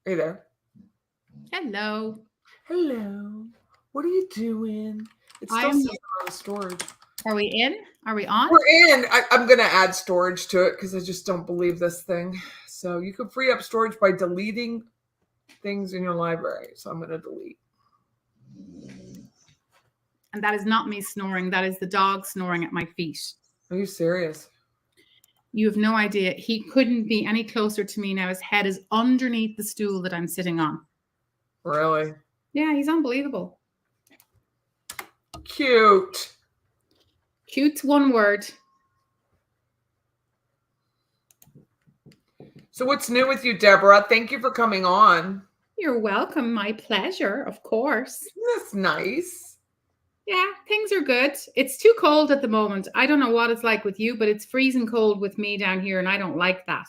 Hey there. Hello. Hello. What are you doing? It I still am. says we're on storage. Are we in? Are we on? We're in. I'm going to add storage to it because I just don't believe this thing. So you can free up storage by deleting things in your library. So I'm going to delete. And that is not me snoring. That is the dog snoring at my feet. Are you serious? You have no idea. He couldn't be any closer to me now. His head is underneath the stool that I'm sitting on. Really? Yeah, he's unbelievable. Cute. Cute's one word. So what's new with you, Deborah? Thank you for coming on. You're welcome. My pleasure, of course. That's nice. Yeah, things are good. It's too cold at the moment. I don't know what it's like with you, but it's freezing cold with me down here, and I don't like that.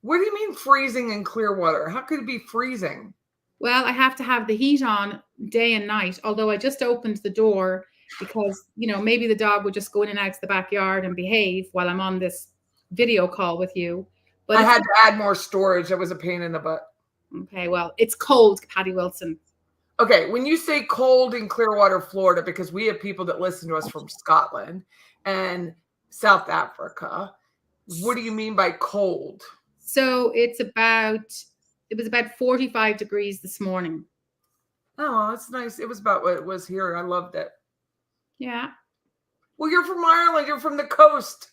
What do you mean freezing in Clearwater? How could it be freezing? Well, I have to have the heat on day and night, although I just opened the door because, maybe the dog would just go in and out to the backyard and behave while I'm on this video call with you. But I had to add more storage. That was a pain in the butt. Okay, well, it's cold, Patty Wilson. Okay, when you say cold in Clearwater, Florida, because we have people that listen to us from Scotland and South Africa, what do you mean by cold? So it was about 45 degrees this morning. Oh, that's nice. It was about what it was here. I loved it. Yeah. Well, you're from Ireland. You're from the coast.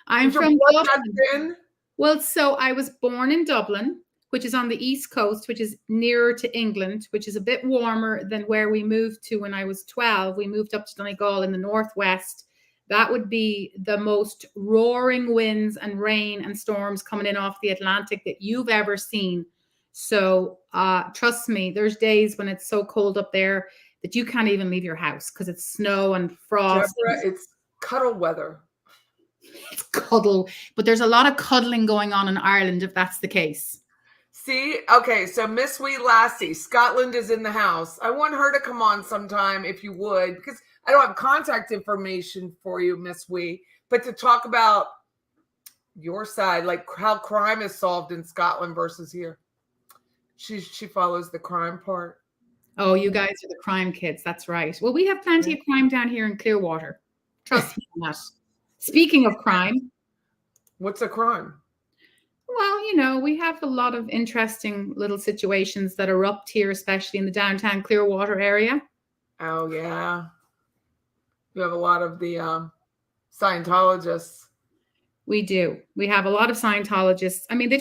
I'm from Dublin. Well, so I was born in Dublin, which is on the east coast, which is nearer to England, which is a bit warmer than where we moved to when I was 12. We moved up to Donegal in the northwest. That would be the most roaring winds and rain and storms coming in off the Atlantic that you've ever seen. So trust me, there's days when it's so cold up there that you can't even leave your house because it's snow and frost. Deborah, it's cuddle weather. It's cuddle, but there's a lot of cuddling going on in Ireland if that's the case. See, okay, so Miss Wee Lassie, Scotland is in the house. I want her to come on sometime if you would, because I don't have contact information for you, Miss Wee, but to talk about your side, like how crime is solved in Scotland versus here. She follows the crime part. Oh, you guys are the crime kids. That's right. Well, we have plenty of crime down here in Clearwater. Trust me on that. Speaking of crime. What's a crime? Well, we have a lot of interesting little situations that erupt here, especially in the downtown Clearwater area. Oh, yeah. You have a lot of the Scientologists. We do. We have a lot of Scientologists. I mean, they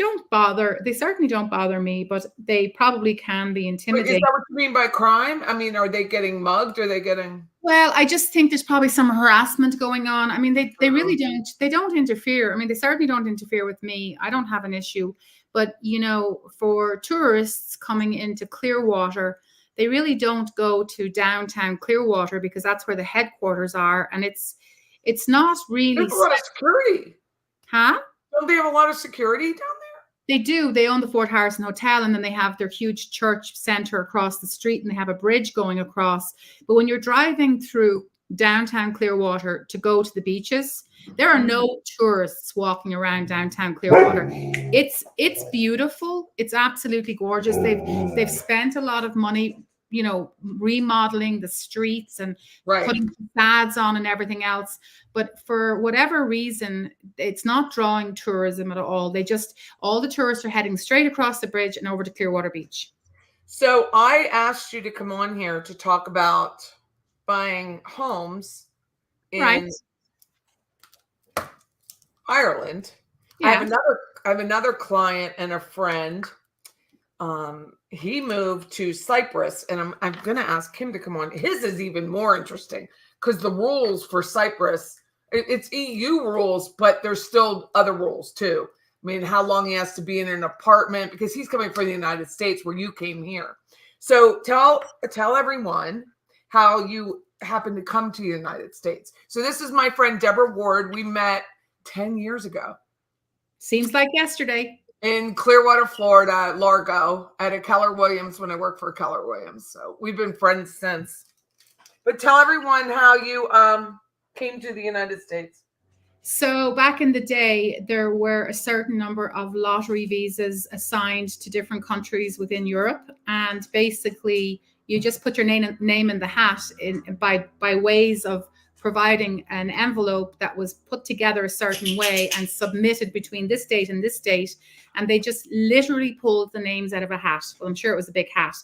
certainly don't bother me, but they probably can be intimidating. Wait, is that what you mean by crime? I mean, are they getting mugged? Are they getting... Well, I just think there's probably some harassment going on. I mean, they really don't interfere. I mean, they certainly don't interfere with me. I don't have an issue. But, for tourists coming into Clearwater, they really don't go to downtown Clearwater because that's where the headquarters are. And it's not really... There's a lot of security. Huh? Don't they have a lot of security down there? They do. They own the Fort Harrison Hotel, and then they have their huge church center across the street, and they have a bridge going across. But when you're driving through downtown Clearwater to go to the beaches, there are no tourists walking around downtown Clearwater. It's beautiful. It's absolutely gorgeous. They've spent a lot of money, remodeling the streets and putting facades on and everything else. But for whatever reason, it's not drawing tourism at all. All the tourists are heading straight across the bridge and over to Clearwater Beach. So I asked you to come on here to talk about buying homes in Ireland. Yeah. I have another client and a friend. He moved to Cyprus, and I'm going to ask him to come on. His is even more interesting because the rules for Cyprus, it's EU rules, but there's still other rules too. I mean, how long he has to be in an apartment because he's coming from the United States where you came here. So tell everyone how you happened to come to the United States. So this is my friend, Deborah Ward. We met 10 years ago. Seems like yesterday. In Clearwater, Florida, Largo, at a Keller Williams when I worked for Keller Williams. So we've been friends since. But tell everyone how you came to the United States. So back in the day, there were a certain number of lottery visas assigned to different countries within Europe, and basically you just put your name in the hat by ways of providing an envelope that was put together a certain way and submitted between this date and this date, and they just literally pulled the names out of a hat. Well, I'm sure it was a big hat.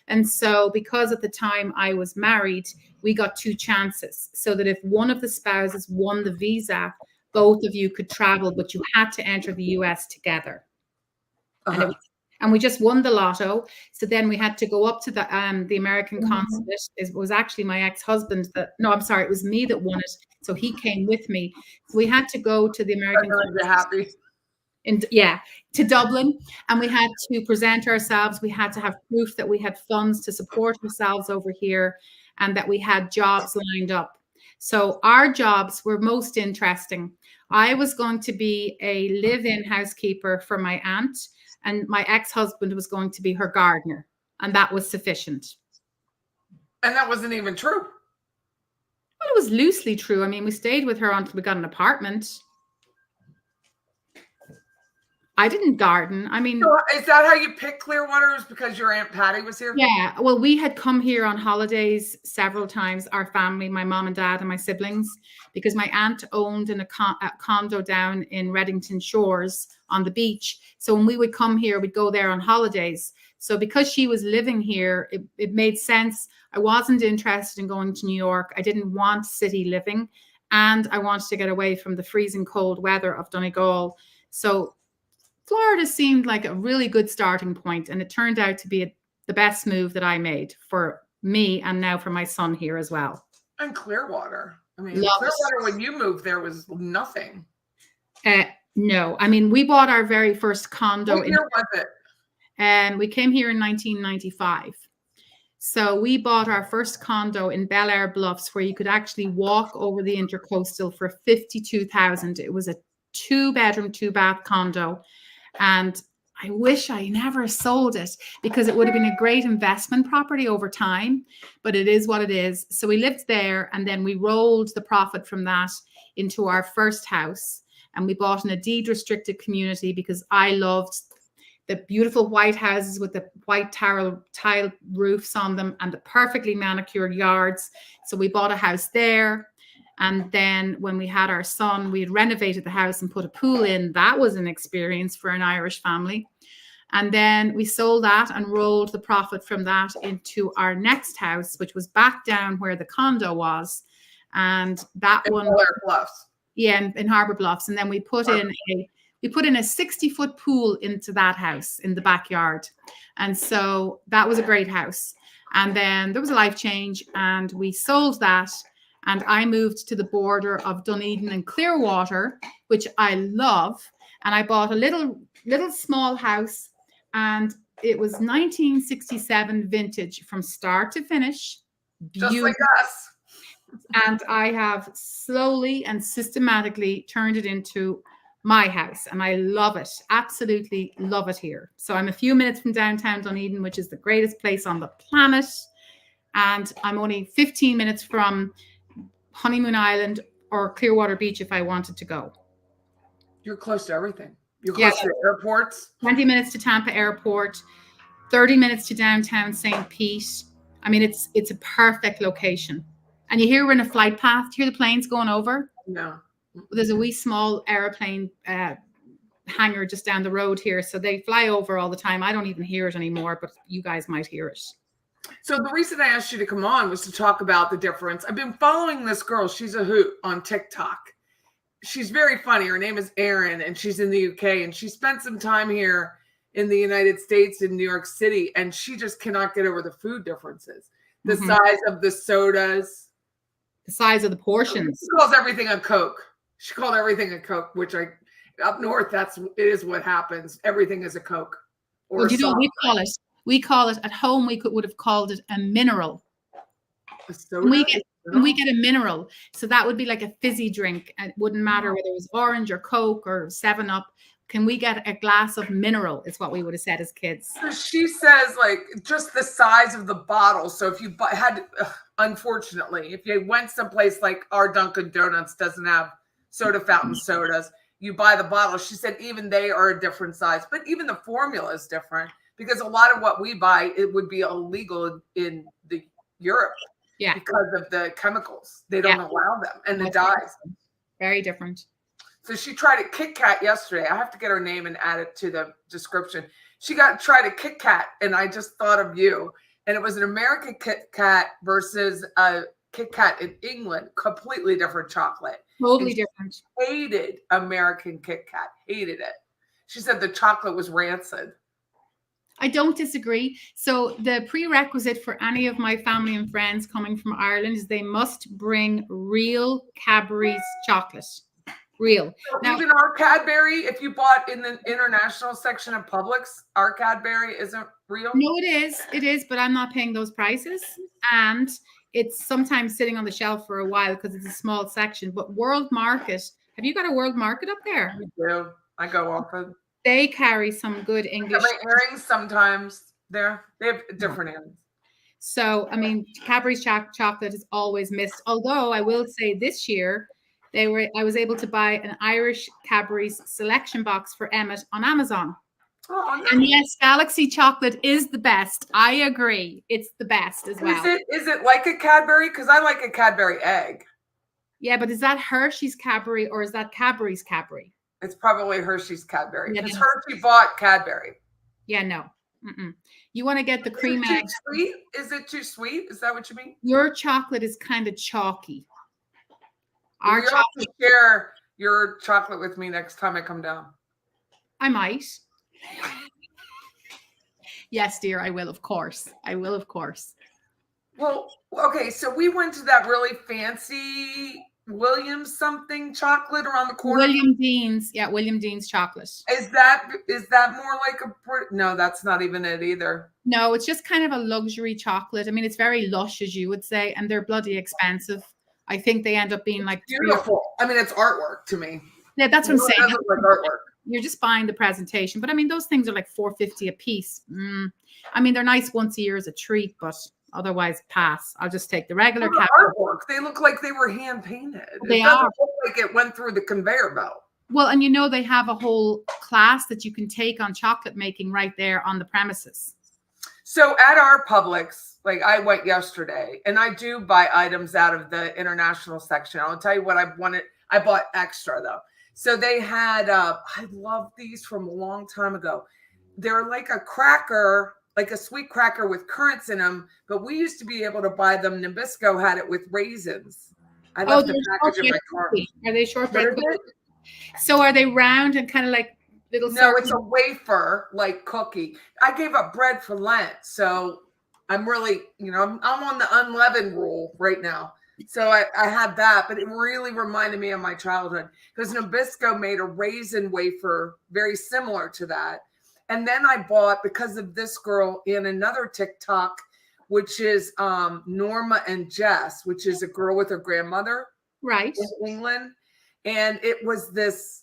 And so because at the time I was married, we got 2 chances, so that if one of the spouses won the visa, both of you could travel, but you had to enter the US together. And we just won the lotto. So then we had to go up to the American consulate. It was actually my ex-husband it was me that won it. So he came with me. So we had to go to the American consulate. To Dublin, and we had to present ourselves. We had to have proof that we had funds to support ourselves over here and that we had jobs lined up. So our jobs were most interesting. I was going to be a live-in housekeeper for my aunt, and my ex-husband was going to be her gardener, and that was sufficient. And that wasn't even true. Well, it was loosely true. I mean, we stayed with her until we got an apartment. I didn't garden. I mean, so is that how you pick Clearwater? Is because your Aunt Patty was here? Yeah. Well, we had come here on holidays several times, our family, my mom and dad and my siblings, because my aunt owned a condo down in Reddington Shores on the beach. So when we would come here, we'd go there on holidays. So because she was living here, it made sense. I wasn't interested in going to New York. I didn't want city living, and I wanted to get away from the freezing cold weather of Donegal. So Florida seemed like a really good starting point, and it turned out to be the best move that I made for me and now for my son here as well. And Clearwater. I mean, Clearwater, when you moved there, was nothing. No. I mean, we bought our very first condo. What year was it? And we came here in 1995. So we bought our first condo in Bel Air Bluffs, where you could actually walk over the intercoastal for $52,000. It was a 2-bedroom, 2-bath condo. And I wish I never sold it, because it would have been a great investment property over time, but it is what it is. So we lived there, and then we rolled the profit from that into our first house, and we bought in a deed restricted community because I loved the beautiful white houses with the white tile roofs on them and the perfectly manicured yards. So we bought a house there. And then when we had our son, we had renovated the house and put a pool in. That was an experience for an Irish family. And then we sold that and rolled the profit from that into our next house, which was back down where the condo was. And that in one, Bluffs. Yeah, in Harbour Bluffs. And then we put in a 60-foot pool into that house in the backyard. And so that was a great house. And then there was a life change, and we sold that. And I moved to the border of Dunedin and Clearwater, which I love. And I bought a little small house, and it was 1967 vintage from start to finish. Just like us. And I have slowly and systematically turned it into my house, and I love it. Absolutely love it here. So I'm a few minutes from downtown Dunedin, which is the greatest place on the planet. And I'm only 15 minutes from Honeymoon Island or Clearwater Beach if I wanted to go. You're close to everything. You're close to airports. 20 minutes to Tampa Airport, 30 minutes to downtown St. Pete. I mean, it's a perfect location. And you hear we're in a flight path. Do you hear the planes going over? No. There's a wee small airplane hangar just down the road here. So they fly over all the time. I don't even hear it anymore, but you guys might hear it. So the reason I asked you to come on was to talk about the difference. I've been following this girl. She's a hoot on TikTok. She's very funny. Her name is Erin, and she's in the UK, and she spent some time here in the United States in New York City, and she just cannot get over the food differences. The size of the sodas. The size of the portions. She calls everything a Coke. She called everything a Coke, which up north, it is what happens. Everything is a Coke. Well, do you know what we call it? We call it at home. We would have called it a mineral. A soda? We get a mineral, so that would be like a fizzy drink. And it wouldn't matter whether it was orange or Coke or 7-Up. Can we get a glass of mineral? Is what we would have said as kids. So she says, like, just the size of the bottle. So if you unfortunately, if you went someplace like our Dunkin' Donuts doesn't have soda fountain sodas. You buy the bottle. She said even they are a different size, but even the formula is different because a lot of what we buy, it would be illegal in the Europe because of the chemicals. They don't allow them and the dyes. Very different. So she tried a Kit Kat yesterday. I have to get her name and add it to the description. She tried a Kit Kat, and I just thought of you. And it was an American Kit Kat versus a Kit Kat in England, completely different chocolate. Totally different. Hated American Kit Kat, hated it. She said the chocolate was rancid. I don't disagree. So the prerequisite for any of my family and friends coming from Ireland is they must bring real Cadbury's chocolate. Real. So now, even our Cadbury, if you bought in the international section of Publix, our Cadbury isn't real? No, it is, but I'm not paying those prices. And it's sometimes sitting on the shelf for a while because it's a small section. But World Market, have you got a World Market up there? We do. I go often. They carry some good English. My earrings sometimes there. They have different earrings. So, I mean, Cadbury's chocolate is always missed. Although I will say this year, I was able to buy an Irish Cadbury's selection box for Emmett on Amazon. Oh, nice. And yes, Galaxy chocolate is the best. I agree. It's the best as well. Is it like a Cadbury? Because I like a Cadbury egg. Yeah, but is that Hershey's Cadbury or is that Cadbury's Cadbury? It's probably Hershey's Cadbury. Because Yeah, Hershey bought Cadbury. Yeah, no. You want to get the cream egg. Sweet? Is it too sweet? Is that what you mean? Your chocolate is kind of chalky. You'll have to share your chocolate with me next time I come down. I might. Yes, dear, I will, of course. I will, of course. Well, okay, so we went to that really fancy Williams something chocolate around the corner. William Dean's chocolate. Is that more like no, that's not even it either. No, it's just kind of a luxury chocolate. I mean, it's very lush, as you would say, and they're bloody expensive. I think they end up being like beautiful. I mean, it's artwork to me. Yeah, that's what I'm saying. It like artwork. You're just buying the presentation, but I mean, those things are like $4.50 a piece. I mean, they're nice once a year as a treat, but otherwise, pass. I'll just take the regular artwork. They look like they were hand painted. They doesn't look like it went through the conveyor belt. Well, and they have a whole class that you can take on chocolate making right there on the premises. So at our Publix, like I went yesterday, and I do buy items out of the international section. I'll tell you what I wanted. I bought extra though. So they had, I love these from a long time ago. They're like a cracker, like a sweet cracker with currants in them, but we used to be able to buy them. Nabisco had it with raisins. I love the package of my car. Are they shortbread cookies? So are they round and kind of like little? No, it's a wafer like cookie. I gave up bread for Lent, so I'm really, I'm on the unleavened rule right now. So I had that, but it really reminded me of my childhood because Nabisco made a raisin wafer very similar to that. And then I bought, because of this girl in another TikTok, which is Norma and Jess, which is a girl with her grandmother, right, in England. And it was this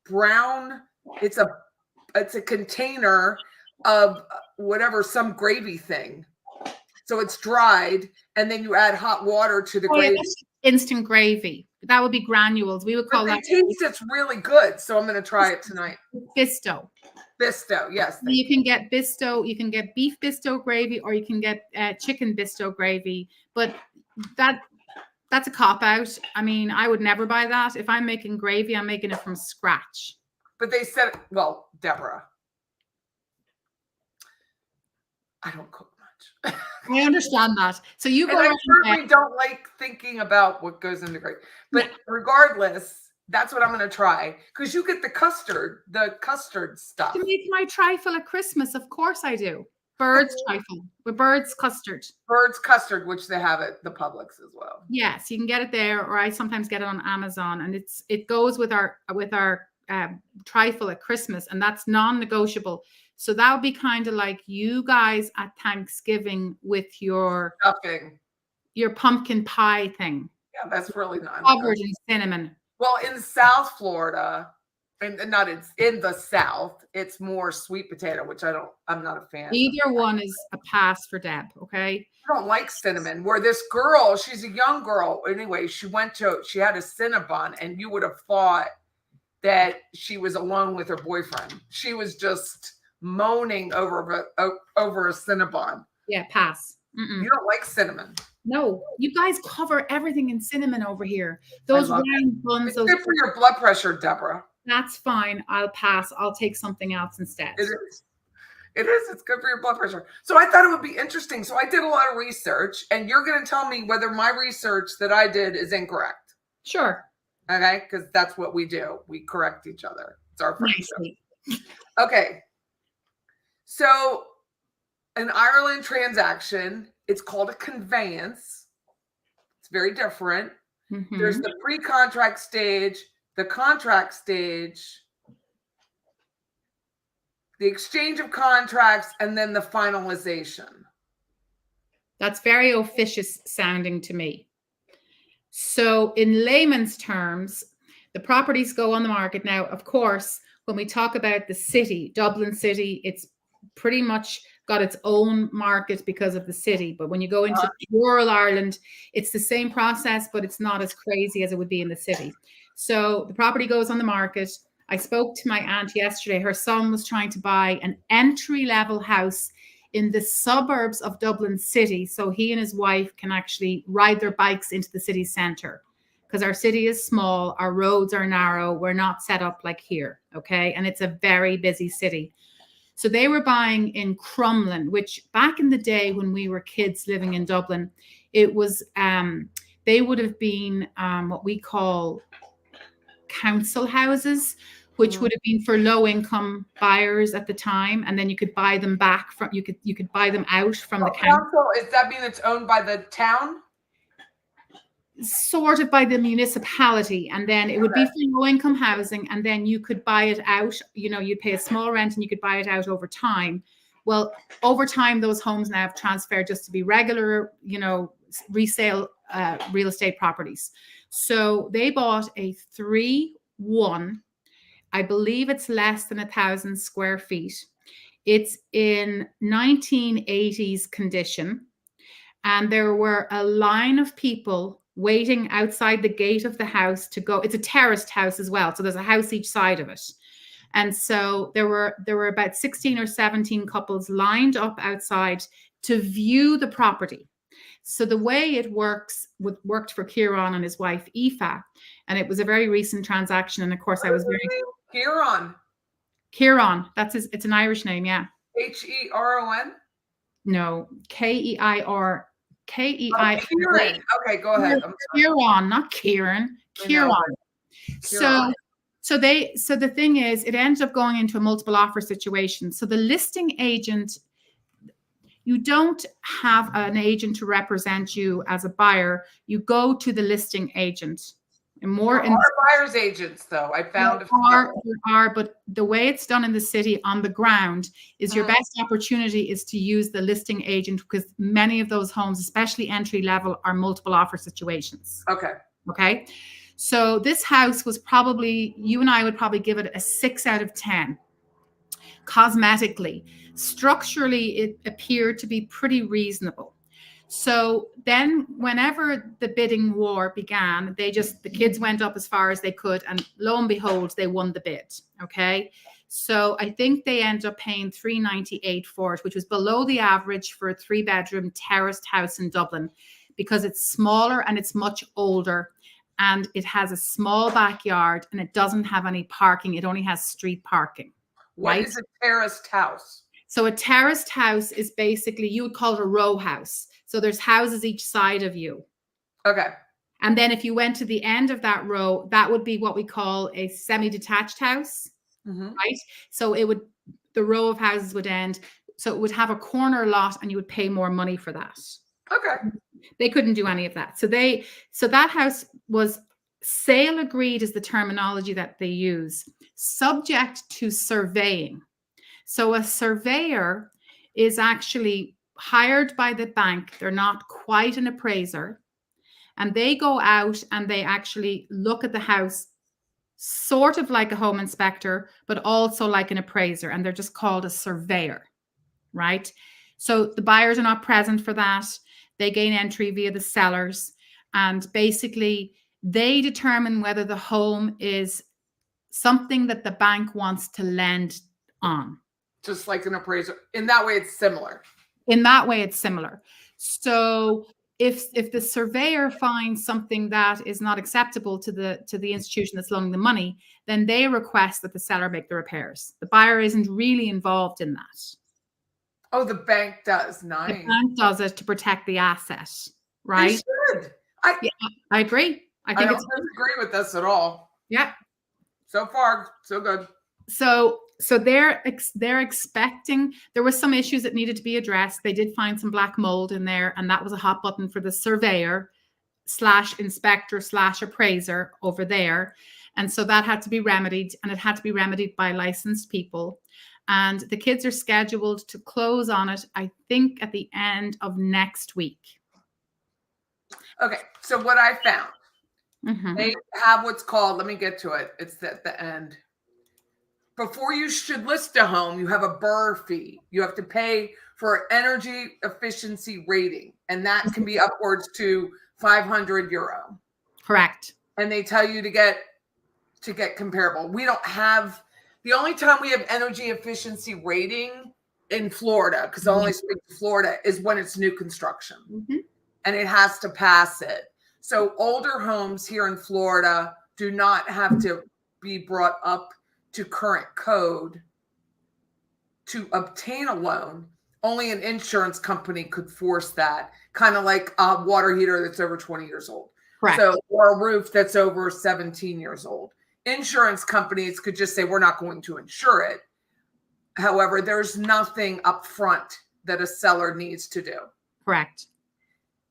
brown, it's a container of whatever, some gravy thing. So it's dried, and then you add hot water to the gravy. Yeah, instant gravy. That would be granules. We would call that. It's really good. So I'm going to try it tonight. Bisto. Bisto, yes. You can get Bisto. You can get beef Bisto gravy, or you can get chicken Bisto gravy. But that's a cop out. I mean, I would never buy that. If I'm making gravy, I'm making it from scratch. But they said, well, Deborah, I don't cook much. I understand that. So you go. And I certainly don't like thinking about what goes into gravy. But regardless, that's what I'm going to try, because you get the custard stuff. To make my trifle at Christmas, of course I do. Bird's trifle with bird's custard. Bird's custard, which they have at the Publix as well. Yes, you can get it there, or I sometimes get it on Amazon, and it goes with our trifle at Christmas, and that's non-negotiable. So that would be kind of like you guys at Thanksgiving with your stuffing, your pumpkin pie thing. Yeah, that's really not covered in cinnamon. Well, in South Florida, and not in the South. It's more sweet potato, which I'm not a fan. Either one is a pass for Deb. Okay. I don't like cinnamon. Where this girl, she's a young girl. Anyway, she had a Cinnabon, and you would have thought that she was alone with her boyfriend. She was just moaning over a Cinnabon. Yeah, pass. You don't like cinnamon. No, you guys cover everything in cinnamon over here. Those round buns. It's good for your blood pressure, Deborah. That's fine. I'll pass. I'll take something else instead. It is. It is. It's good for your blood pressure. So I thought it would be interesting. So I did a lot of research, and you're going to tell me whether my research that I did is incorrect. Sure. Okay? Because that's what we do. We correct each other. It's our friendship. Nicely. Okay. So an Ireland transaction, it's called a conveyance. It's very different. Mm-hmm. There's the pre-contract stage, the contract stage, the exchange of contracts, and then the finalization. That's very officious sounding to me. So in layman's terms, the properties go on the market. Now, of course, when we talk about the city, Dublin City, it's pretty much got its own market because of the city. But when you go into rural Ireland, it's the same process, but it's not as crazy as it would be in the city. So the property goes on the market. I spoke to my aunt yesterday. Her son was trying to buy an entry-level house in the suburbs of Dublin City, so he and his wife can actually ride their bikes into the city centre, because our city is small, our roads are narrow, we're not set up like here, okay? And it's a very busy city. So they were buying in Crumlin, which back in the day when we were kids living in Dublin, it was, they would have been what we call council houses, which would have been for low-income buyers at the time, and then you could buy them back from you could buy them out from the council. Is that mean it's owned by the town? Sort of by the municipality, and then it would be for low-income housing, and then you could buy it out. You know, you'd pay a small rent, and you could buy it out over time. Well, over time, those homes now have transferred just to be regular, you know, resale real estate properties. So they bought a 3-1. I believe it's less than 1,000 square feet. It's in 1980s condition. And there were a line of people waiting outside the gate of the house to go. It's a terraced house as well. So there's a house each side of it. And so there were about 16 or 17 couples lined up outside to view the property. So the way it worked for Kieran and his wife, Aoife, and it was a very recent transaction. And of course, I was very... Kieran, it's an Irish name, yeah. Heron? No, Keiron. Kieran. Okay, go ahead. Kieran, not Kieran. Kieran. So the thing is, it ends up going into a multiple offer situation. So the listing agent, you don't have an agent to represent you as a buyer. You go to the listing agent. And more in buyer's agents, though. I found there are, but the way it's done in the city on the ground is your best opportunity is to use the listing agent, because many of those homes, especially entry level, are multiple offer situations. Okay. So this house was probably, you and I would probably give it a 6 out of 10. Cosmetically, structurally, it appeared to be pretty reasonable. So then whenever the bidding war began, the kids went up as far as they could, and lo and behold, they won the bid. Okay. So I think they ended up paying $398 for it, which was below the average for a 3-bedroom terraced house in Dublin, because it's smaller and it's much older, and it has a small backyard, and it doesn't have any parking. It only has street parking. What is a terraced house? So a terraced house is basically, you would call it a row house. So there's houses each side of you. Okay. And then if you went to the end of that row, that would be what we call a semi-detached house, right? So the row of houses would end. So it would have a corner lot, and you would pay more money for that. Okay. They couldn't do any of that. So that house was sale agreed, is the terminology that they use, subject to surveying. So a surveyor is actually hired by the bank. They're not quite an appraiser. And they go out and they actually look at the house sort of like a home inspector, but also like an appraiser, and they're just called a surveyor, right? So the buyers are not present for that. They gain entry via the sellers, and basically they determine whether the home is something that the bank wants to lend on. Just like an appraiser. In that way, it's similar. In that way, it's similar. So if the surveyor finds something that is not acceptable to the institution that's loaning the money, then they request that the seller make the repairs. The buyer isn't really involved in that. Oh, the bank does. Nice. The bank does it to protect the asset, right? They should. I agree. I don't disagree with this at all. Yeah. So far, so good. So they're expecting, there were some issues that needed to be addressed. They did find some black mold in there, and that was a hot button for the surveyor / inspector / appraiser over there. And so that had to be remedied, and it had to be remedied by licensed people. And the kids are scheduled to close on it, I think, at the end of next week. Okay, so what I found, they have what's called, let me get to it. It's at the end. Before you should list a home, you have a BRR fee. You have to pay for energy efficiency rating, and that can be upwards to €500. Correct. And they tell you to get comparable. We don't have, the only time we have energy efficiency rating in Florida, because I only speak to Florida, is when it's new construction. And it has to pass it. So older homes here in Florida do not have to be brought up to current code to obtain a loan. Only an insurance company could force that, kind of like a water heater that's over 20 years old. Correct. So, or a roof that's over 17 years old. Insurance companies could just say, we're not going to insure it. However, there's nothing up front that a seller needs to do. Correct.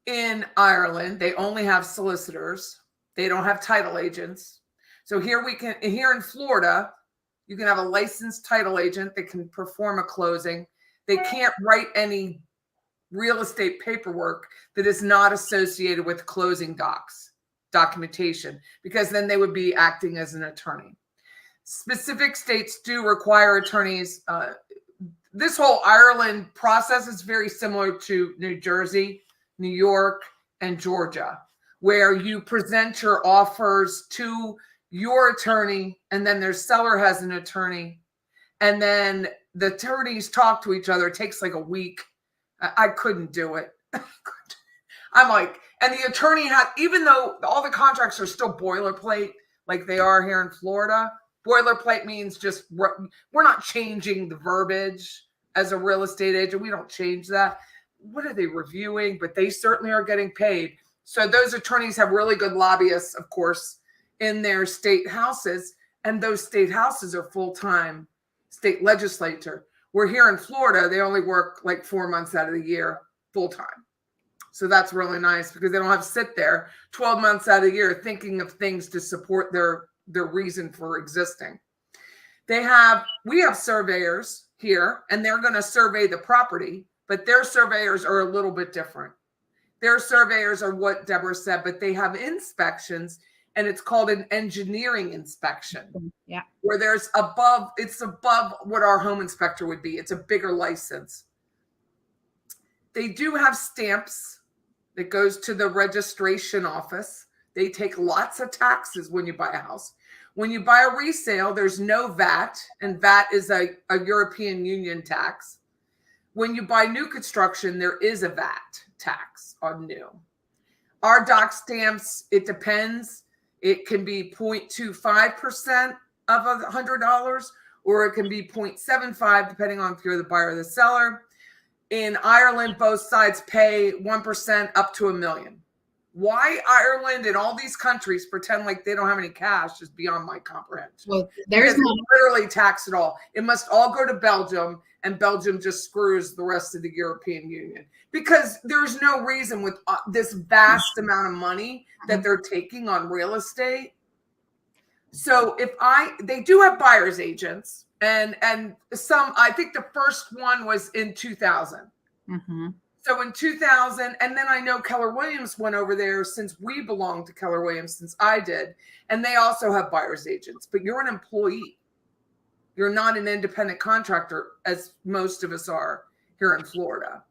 In Ireland, they only have solicitors. They don't have title agents. So here in Florida, you can have a licensed title agent that can perform a closing. They can't write any real estate paperwork that is not associated with closing documentation, because then they would be acting as an attorney. Specific states do require attorneys. This whole Ireland process is very similar to New Jersey, New York, and Georgia, where you present your offers to your attorney, and then their seller has an attorney, and then the attorneys talk to each other. It takes like a week. I couldn't do it. I'm like, and the attorney had, even though all the contracts are still boilerplate, like they are here in Florida, boilerplate means just, we're not changing the verbiage as a real estate agent. We don't change that. What are they reviewing? But they certainly are getting paid. So those attorneys have really good lobbyists, of course, in their state houses, and those state houses are full-time state legislature. We're here in Florida, they only work like 4 months out of the year full-time. So that's really nice, because they don't have to sit there 12 months out of the year thinking of things to support their reason for existing. We have surveyors here, and they're going to survey the property, but their surveyors are a little bit different. Their surveyors are what Deborah said, but they have inspections, and it's called an engineering inspection. Yeah. Where it's above what our home inspector would be. It's a bigger license. They do have stamps that goes to the registration office. They take lots of taxes when you buy a house. When you buy a resale, there's no VAT, and VAT is a European Union tax. When you buy new construction, there is a VAT tax on new. Our doc stamps, it depends. It can be 0.25% of $100, or it can be 0.75, depending on if you're the buyer or the seller. In Ireland, both sides pay 1% up to $1 million. Why Ireland and all these countries pretend like they don't have any cash is beyond my comprehension. Well, there's literally tax it all. It must all go to Belgium, and Belgium just screws the rest of the European Union, because there's no reason with this vast amount of money that they're taking on real estate. So they do have buyer's agents, and some, I think the first one was in 2000. So in 2000, and then I know Keller Williams went over there since we belonged to Keller Williams, since I did. And they also have buyer's agents, but you're an employee. You're not an independent contractor, as most of us are here in Florida.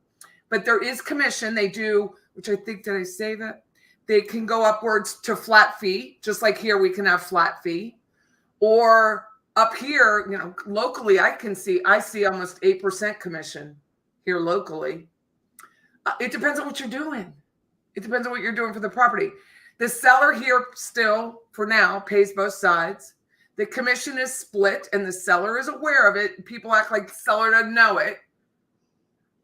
But there is commission. They do, which I think, did I say that? They can go upwards to flat fee, just like here we can have flat fee. Or up here, you know, locally, I see almost 8% commission here locally. It depends on what you're doing. It depends on what you're doing for the property. The seller here still, for now, pays both sides. The commission is split and the seller is aware of it. People act like the seller doesn't know it.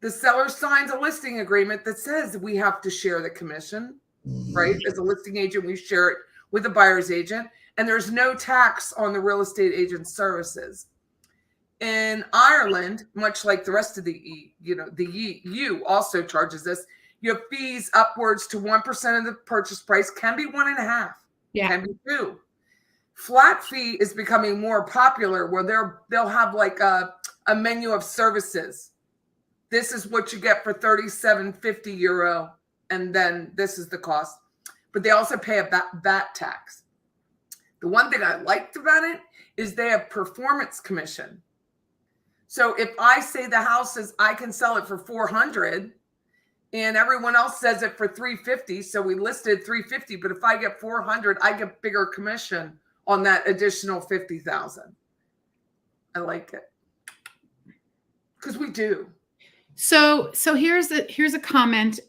The seller signs a listing agreement that says we have to share the commission, right? As a listing agent, we share it with the buyer's agent, and there's no tax on the real estate agent services. In Ireland, much like the rest of the EU also charges this. You have fees upwards to 1% of the purchase price, can be 1.5%, can be 2%. Flat fee is becoming more popular, where they'll have like a menu of services. This is what you get for €37.50, and then this is the cost. But they also pay a VAT tax. The one thing I liked about it is they have performance commission. So if I say the house is, I can sell it for $400, and everyone else says it for $350, so we listed $350. But if I get $400, I get bigger commission on that additional $50,000. I like it because we do. So here's a comment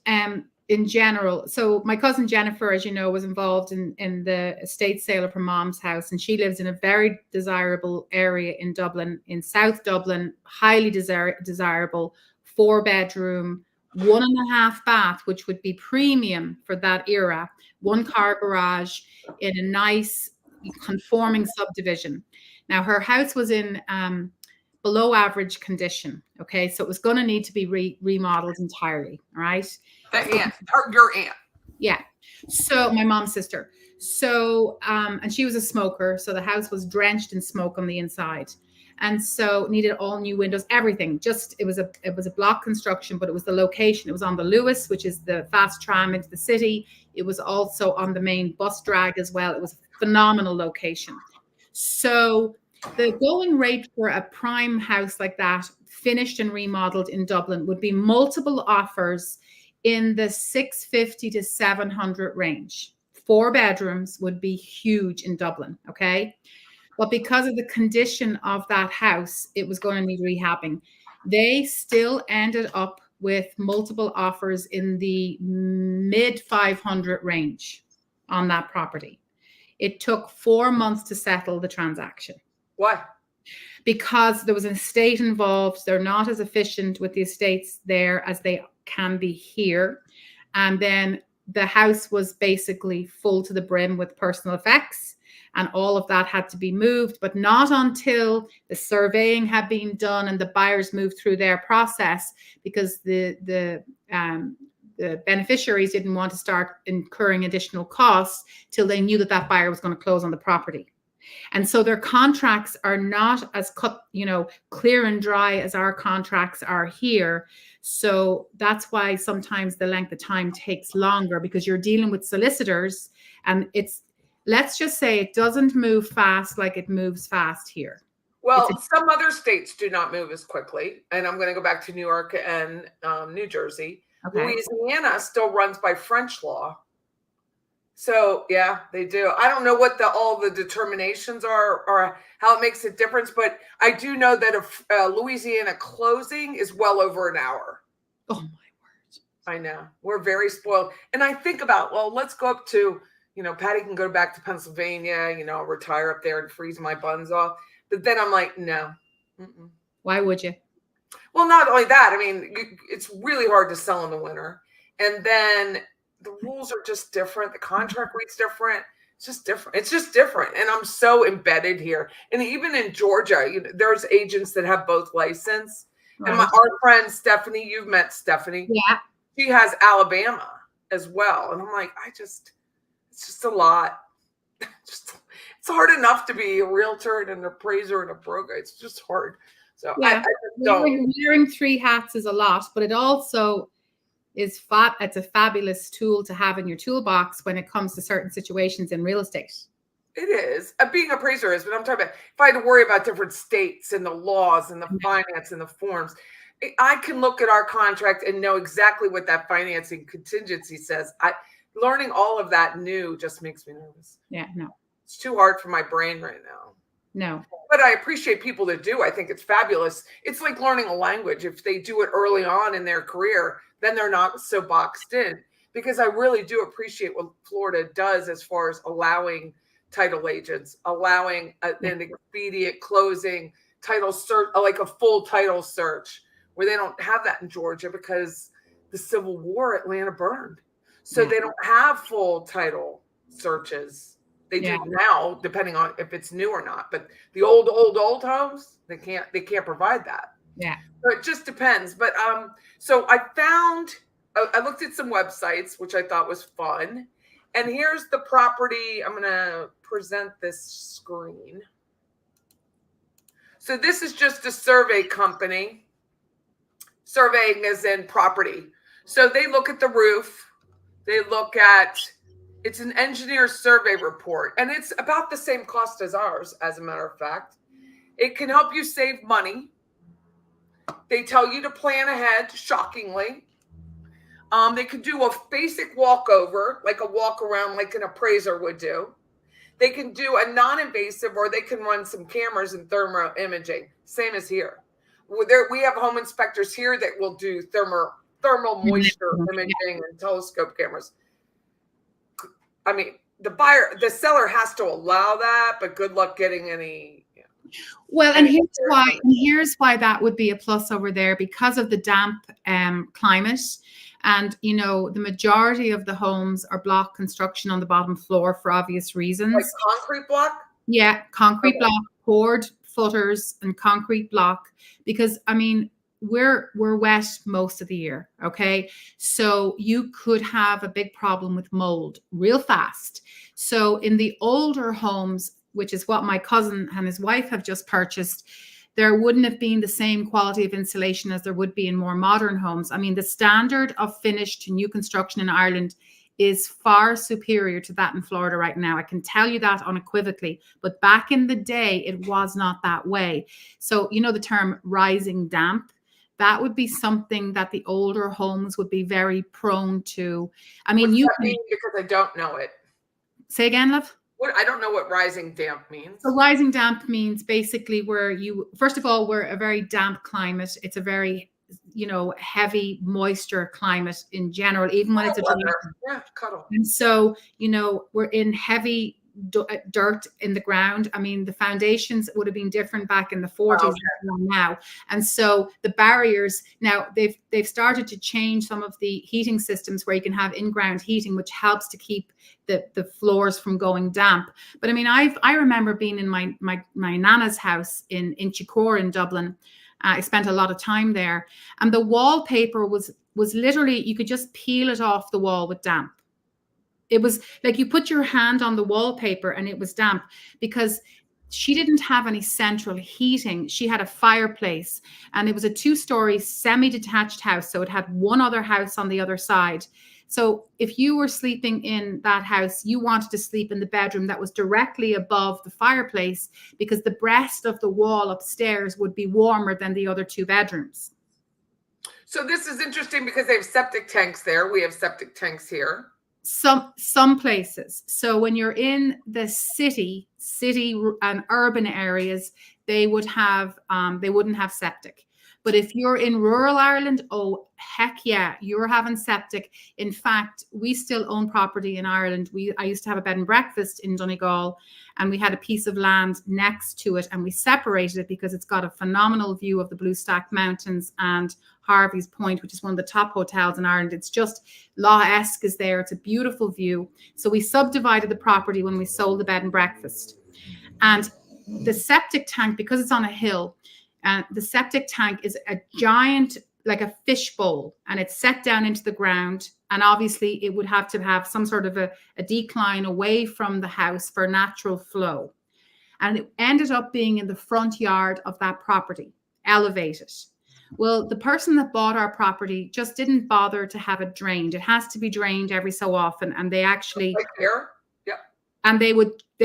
in general. So my cousin Jennifer, as you know, was involved in the estate sale of her mom's house, and she lives in a very desirable area in Dublin, in South Dublin, highly desirable, 4-bedroom, 1.5 bath, which would be premium for that era, 1-car garage in a nice conforming subdivision. Now her house was in below average condition. Okay, so it was going to need to be remodeled entirely. All right. Your aunt. Yeah. So my mom's sister. So and she was a smoker, so the house was drenched in smoke on the inside, and so needed all new windows, everything. Just it was a block construction, but it was the location. It was on the Lewis, which is the fast tram into the city. It was also on the main bus drag as well. It was a phenomenal location. So the going rate for a prime house like that, finished and remodeled in Dublin, would be multiple offers in the 650 to 700 range. 4 bedrooms would be huge in Dublin, okay? But because of the condition of that house, it was going to need rehabbing. They still ended up with multiple offers in the mid 500 range on that property. It took 4 months to settle the transaction. Why? Because there was an estate involved. They're not as efficient with the estates there as they can be here. And then the house was basically full to the brim with personal effects, and all of that had to be moved, but not until the surveying had been done and the buyers moved through their process, because the beneficiaries didn't want to start incurring additional costs till they knew that that buyer was going to close on the property. And so their contracts are not as clear and dry as our contracts are here. So that's why sometimes the length of time takes longer, because you're dealing with solicitors, and let's just say it doesn't move fast like it moves fast here. Well, some other states do not move as quickly. And I'm going to go back to New York and New Jersey. Okay. Louisiana still runs by French law. So, yeah, they do. I don't know what all the determinations are or how it makes a difference, but I do know that a Louisiana closing is well over an hour. Oh, my word. I know. We're very spoiled. And I think about, well, let's go up to, Patty can go back to Pennsylvania, retire up there and freeze my buns off. But then I'm like, no. Mm-mm. Why would you? Well, not only that. I mean, it's really hard to sell in the winter. And then the rules are just different. The contract rate's different. It's just different. And I'm so embedded here. And even in Georgia, there's agents that have both license. Right. And our friend Stephanie, you've met Stephanie. Yeah. She has Alabama as well. And I'm like, it's just a lot. It's hard enough to be a realtor and an appraiser and a broker. It's just hard. So yeah. I just don't. Wearing 3 hats is a lot, but it also it's a fabulous tool to have in your toolbox when it comes to certain situations in real estate. It is. Being a appraiser is, but I'm talking about if I had to worry about different states and the laws and the finance and the forms, I can look at our contract and know exactly what that financing contingency says. Learning all of that new just makes me nervous. Yeah, no. It's too hard for my brain right now. No. But I appreciate people that do. I think it's fabulous. It's like learning a language. If they do it early on in their career, then they're not so boxed in. Because I really do appreciate what Florida does as far as allowing title agents, allowing an expedient closing, title search, like a full title search, where they don't have that in Georgia because the Civil War, Atlanta burned. So they don't have full title searches. They do now, depending on if it's new or not. But the old homes, they can't provide that. Yeah. So it just depends. But so I looked at some websites, which I thought was fun. And here's the property. I'm going to present this screen. So this is just a survey company. Surveying is in property. So they look at the roof. They look at, it's an engineer survey report. And it's about the same cost as ours, as a matter of fact. It can help you save money. They tell you to plan ahead, shockingly. They can do a basic walkover, like a walk around like an appraiser would do. They can do a non-invasive, or they can run some cameras and thermal imaging, same as here. We have home inspectors here that will do thermal moisture imaging and telescope cameras. I mean, the seller has to allow that, but good luck getting any. Well, and here's why that would be a plus over there, because of the damp climate. And, you know, the majority of the homes are block construction on the bottom floor for obvious reasons. Like concrete block? Yeah, concrete block, poured footers and concrete block. Because, I mean, we're wet most of the year, okay? So you could have a big problem with mold real fast. So in the older homes, which is what my cousin and his wife have just purchased, there wouldn't have been the same quality of insulation as there would be in more modern homes. I mean, the standard of finish to new construction in Ireland is far superior to that in Florida right now. I can tell you that unequivocally. But back in the day, it was not that way. So, you know, the term rising damp, that would be something that the older homes would be very prone to. I mean, because I don't know it. Say again, love? I don't know what rising damp means. So rising damp means basically where first of all, we're a very damp climate. It's a very, you know, heavy moisture climate in general, even when it's a dry. Cuddle. And so, you know, we're in heavy dirt in the ground. I mean, the foundations would have been different back in the 40s than now. And so the barriers, now they've started to change some of the heating systems where you can have in-ground heating, which helps to keep the floors from going damp. But I mean, I remember being in my nana's house in Inchicore in Dublin. I spent a lot of time there, and the wallpaper was literally, you could just peel it off the wall with damp. It was like you put your hand on the wallpaper and it was damp, because she didn't have any central heating. She had a fireplace, and it was a 2-story semi-detached house. So it had one other house on the other side. So if you were sleeping in that house, you wanted to sleep in the bedroom that was directly above the fireplace, because the breast of the wall upstairs would be warmer than the other 2 bedrooms. So this is interesting because they have septic tanks there. We have septic tanks here. Some places. So when you're in the city and urban areas, they wouldn't have septic. But if you're in rural Ireland, oh, heck yeah, you're having septic. In fact, we still own property in Ireland. I used to have a bed and breakfast in Donegal, and we had a piece of land next to it, and we separated it because it's got a phenomenal view of the Blue Stack Mountains and Harvey's Point, which is one of the top hotels in Ireland. It's just Loch-esque is there. It's a beautiful view. So we subdivided the property when we sold the bed and breakfast. And the septic tank, because it's on a hill, the septic tank is a giant, like a fish bowl, and it's set down into the ground. And obviously it would have to have some sort of a decline away from the house for natural flow. And it ended up being in the front yard of that property, elevated. Well, the person that bought our property just didn't bother to have it drained. It has to be drained every so often, and they actually Like here. Yep. and they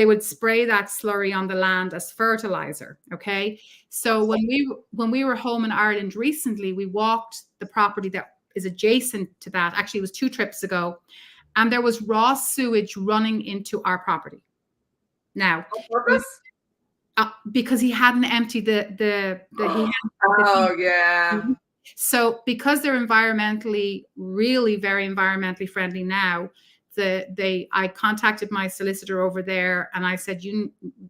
would spray that slurry on the land as fertilizer. Okay, so when we were home in Ireland recently, we walked the property that is adjacent to that. Actually, it was 2 trips ago, and there was raw sewage running into our property. Now, On purpose? because he hadn't emptied the Oh yeah. So because they're environmentally, really very environmentally friendly now, I contacted my solicitor over there and I said,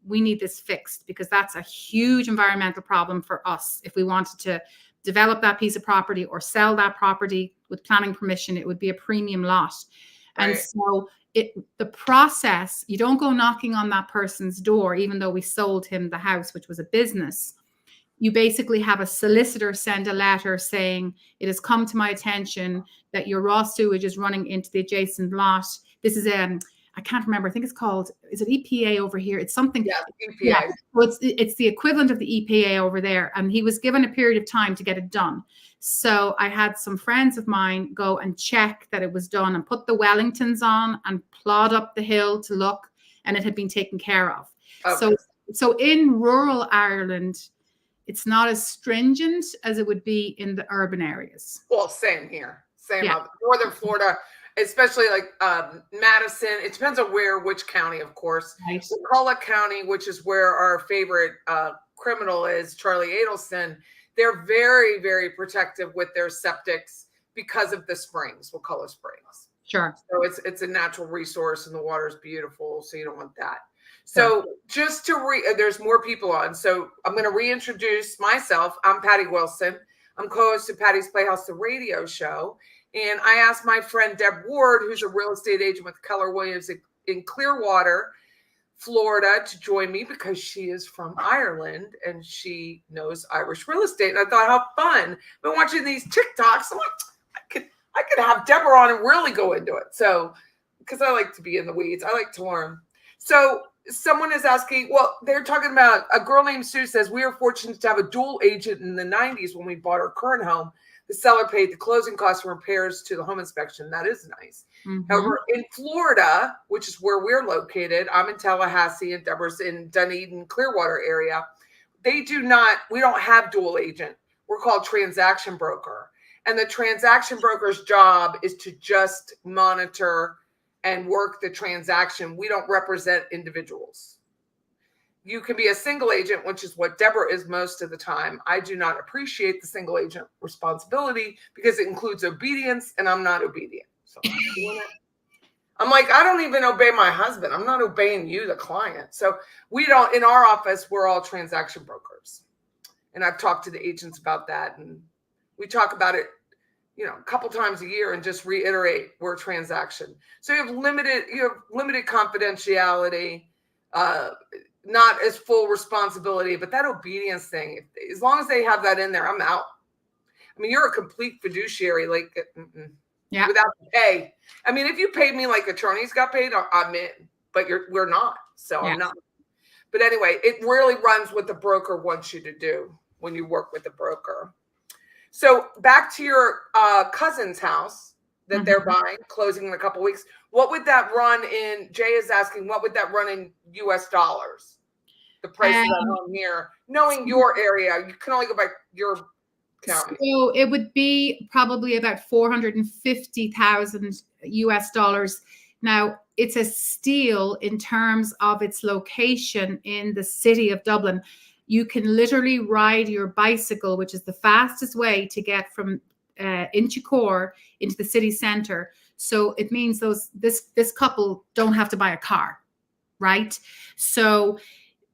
we need this fixed, because that's a huge environmental problem for us. If we wanted to develop that piece of property or sell that property with planning permission, it would be a premium lot. Right. And so the process, you don't go knocking on that person's door, even though we sold him the house, which was a business. You basically have a solicitor send a letter saying, it has come to my attention that your raw sewage is running into the adjacent lot. This is I can't remember. I think it's called, is it EPA over here? It's something. Yeah, EPA. Yeah. So it's the equivalent of the EPA over there. And he was given a period of time to get it done. So I had some friends of mine go and check that it was done and put the Wellingtons on and plod up the hill to look, and it had been taken care of. Okay. So in rural Ireland, it's not as stringent as it would be in the urban areas. Well, same here. Same. Yeah. Northern Florida, especially like Madison. It depends on which county, of course. Right. McCulloch County, which is where our favorite criminal is, Charlie Adelson. They're very, very protective with their septics because of the springs, McCulloch Springs. Sure. So it's a natural resource and the water is beautiful. So you don't want that. So just to there's more people on. So I'm going to reintroduce myself. I'm Patty Wilson. I'm co-host of Patty's Playhouse, the radio show. And I asked my friend Deborah Ward, who's a real estate agent with Keller Williams in Clearwater, Florida, to join me because she is from Ireland and she knows Irish real estate. And I thought, how fun. I've been watching these TikToks. I'm like, I could have Deborah on and really go into it. So, because I like to be in the weeds. I like to learn. So someone is asking, well, they're talking about a girl named Sue says, we were fortunate to have a dual agent in the 90s when we bought our current home. The seller paid the closing costs and repairs to the home inspection. That is nice. Mm-hmm. However, in Florida, which is where we're located, I'm in Tallahassee and Deborah's in Dunedin, Clearwater area. We don't have dual agent. We're called transaction broker. And the transaction broker's job is to just monitor and work the transaction. We don't represent individuals. You can be a single agent, which is what Deborah is most of the time. I do not appreciate the single agent responsibility because it includes obedience, and I'm not obedient. So I'm like, I don't even obey my husband. I'm not obeying you, the client. So we don't, in our office, we're all transaction brokers. And I've talked to the agents about that. And we talk about it, a couple times a year and just reiterate we're a transaction. So you have limited confidentiality, not as full responsibility, but that obedience thing, as long as they have that in there, I'm out. I mean, you're a complete fiduciary, without the pay. I mean, if you paid me like attorneys got paid, I'm in, but we're not. So yeah. I'm not. But anyway, it really runs what the broker wants you to do when you work with the broker. So back to your cousin's house that they're buying, closing in a couple of weeks. What would that run in? Jay is asking, what would that run in US dollars? The price of that home here, knowing your area, you can only go by your county. So it would be probably about $450,000 US dollars. Now it's a steal in terms of its location in the city of Dublin. You can literally ride your bicycle, which is the fastest way to get from Inchicore into the city center. So it means this couple don't have to buy a car, right? So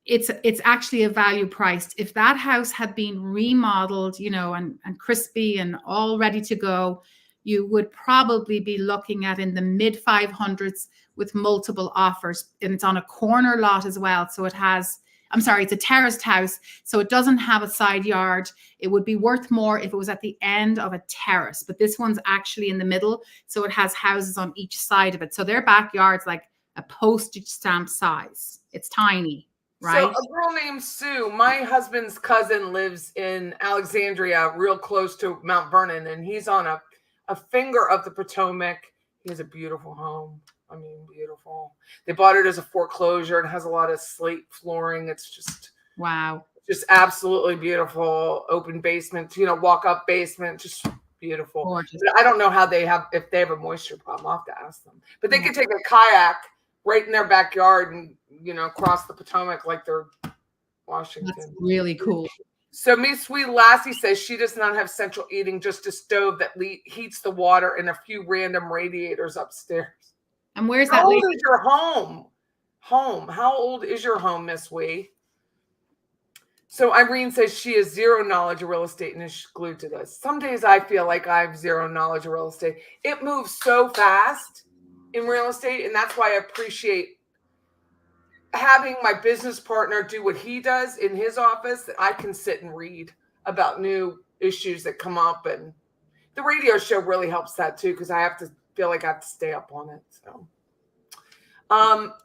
it's actually a value priced. If that house had been remodeled, and crispy and all ready to go, you would probably be looking at in the mid 500s with multiple offers. And it's on a corner lot as well. So it's a terraced house, so it doesn't have a side yard. It would be worth more if it was at the end of a terrace, but this one's actually in the middle, so it has houses on each side of it. So their backyard's like a postage stamp size. It's tiny. So right? a girl named Sue, my husband's cousin lives in Alexandria, real close to Mount Vernon, and he's on a finger of the Potomac. He has a beautiful home. I mean, beautiful. They bought it as a foreclosure and has a lot of slate flooring. It's Wow. just absolutely beautiful. Open basement, walk up basement, just beautiful. Gorgeous. I don't know if they have a moisture problem. I'll have to ask them. But they Yeah. could take a kayak right in their backyard and cross the Potomac like they're Washington. That's really cool. So Miss Sweet Lassie says she does not have central heating, just a stove that heats the water and a few random radiators upstairs. And where's How that old lady? is your home? How old is your home, Miss Wee? So Irene says she has zero knowledge of real estate and is glued to this. Some days I feel like I have zero knowledge of real estate. It moves so fast in real estate, and that's why I appreciate having my business partner do what he does in his office, that I can sit and read about new issues that come up. And the radio show really helps that too, because I have to feel like I have to stay up on it. So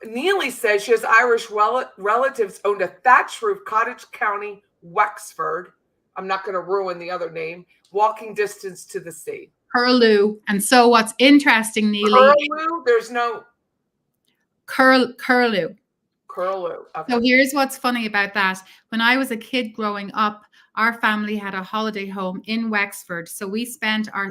Neely says she has Irish relatives owned a thatched roof, Cottage County, Wexford. I'm not going to ruin the other name. Walking distance to the sea. Curlew. And so what's interesting, Neely? Curlew? There's no Curlew. Curlew. Okay. So here's what's funny about that. When I was a kid growing up, our family had a holiday home in Wexford. So we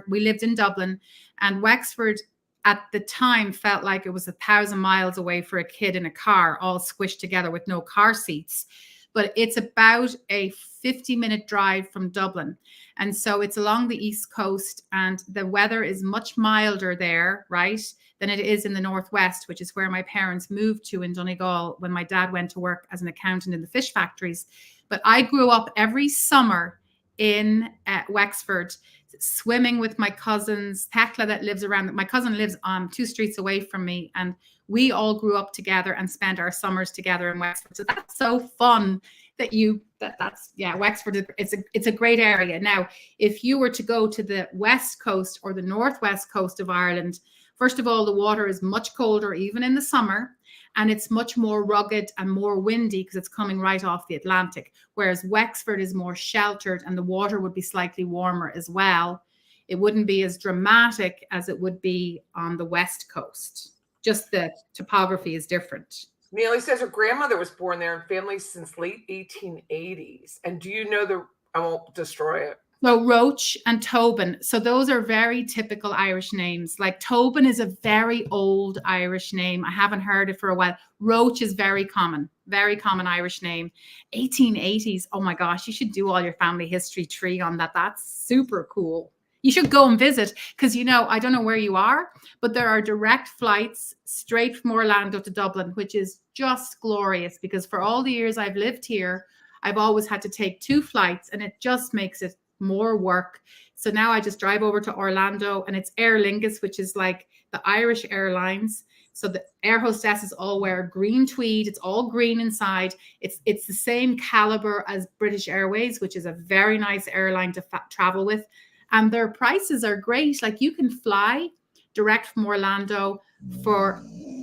lived in Dublin, and Wexford at the time felt like it was 1,000 miles away for a kid in a car, all squished together with no car seats. But it's about a 50-minute drive from Dublin. And so it's along the East Coast, and the weather is much milder there, right, than it is in the Northwest, which is where my parents moved to in Donegal when my dad went to work as an accountant in the fish factories. But I grew up every summer in Wexford, swimming with my cousins. Thecla, that lives around, my cousin lives 2 streets away from me, and we all grew up together and spent our summers together in Wexford. So that's so fun that's Wexford. It's a great area. Now, if you were to go to the West Coast or the Northwest coast of Ireland, first of all, the water is much colder, even in the summer, and it's much more rugged and more windy because it's coming right off the Atlantic, whereas Wexford is more sheltered and the water would be slightly warmer as well. It wouldn't be as dramatic as it would be on the West Coast. Just the topography is different. Neely says her grandmother was born there and family since late 1880s. And do you know I won't destroy it. So Roach and Tobin. So those are very typical Irish names. Like Tobin is a very old Irish name. I haven't heard it for a while. Roach is very common Irish name. 1880s. Oh my gosh, you should do all your family history tree on that. That's super cool. You should go and visit because, I don't know where you are, but there are direct flights straight from Orlando to Dublin, which is just glorious because for all the years I've lived here, I've always had to take 2 flights and it just makes it more work. So now I just drive over to Orlando, and it's Aer Lingus, which is like the Irish Airlines. So the air hostesses all wear green tweed. It's all green inside. It's the same caliber as British Airways, which is a very nice airline to travel with. And their prices are great. Like you can fly direct from Orlando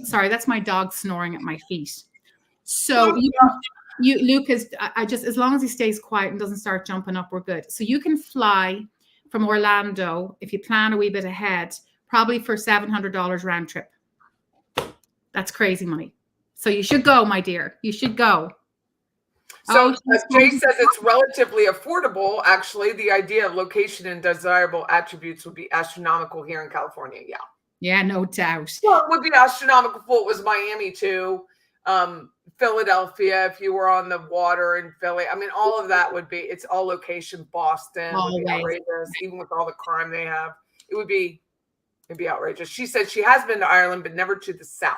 sorry, that's my dog snoring at my feet. So Lucas, I just, as long as he stays quiet and doesn't start jumping up, we're good. So you can fly from Orlando, if you plan a wee bit ahead, probably for $700 round trip. That's crazy money. So you should go, my dear. You should go. So Jay says it's relatively affordable. Actually, the idea of location and desirable attributes would be astronomical here in California. Yeah. Yeah, no doubt. Well, it would be astronomical if it was Miami too. Philadelphia, if you were on the water in Philly. I mean, all of that would be, it's all location. Boston would be outrageous, even with all the crime they have. It'd be outrageous. She said she has been to Ireland, but never to the south.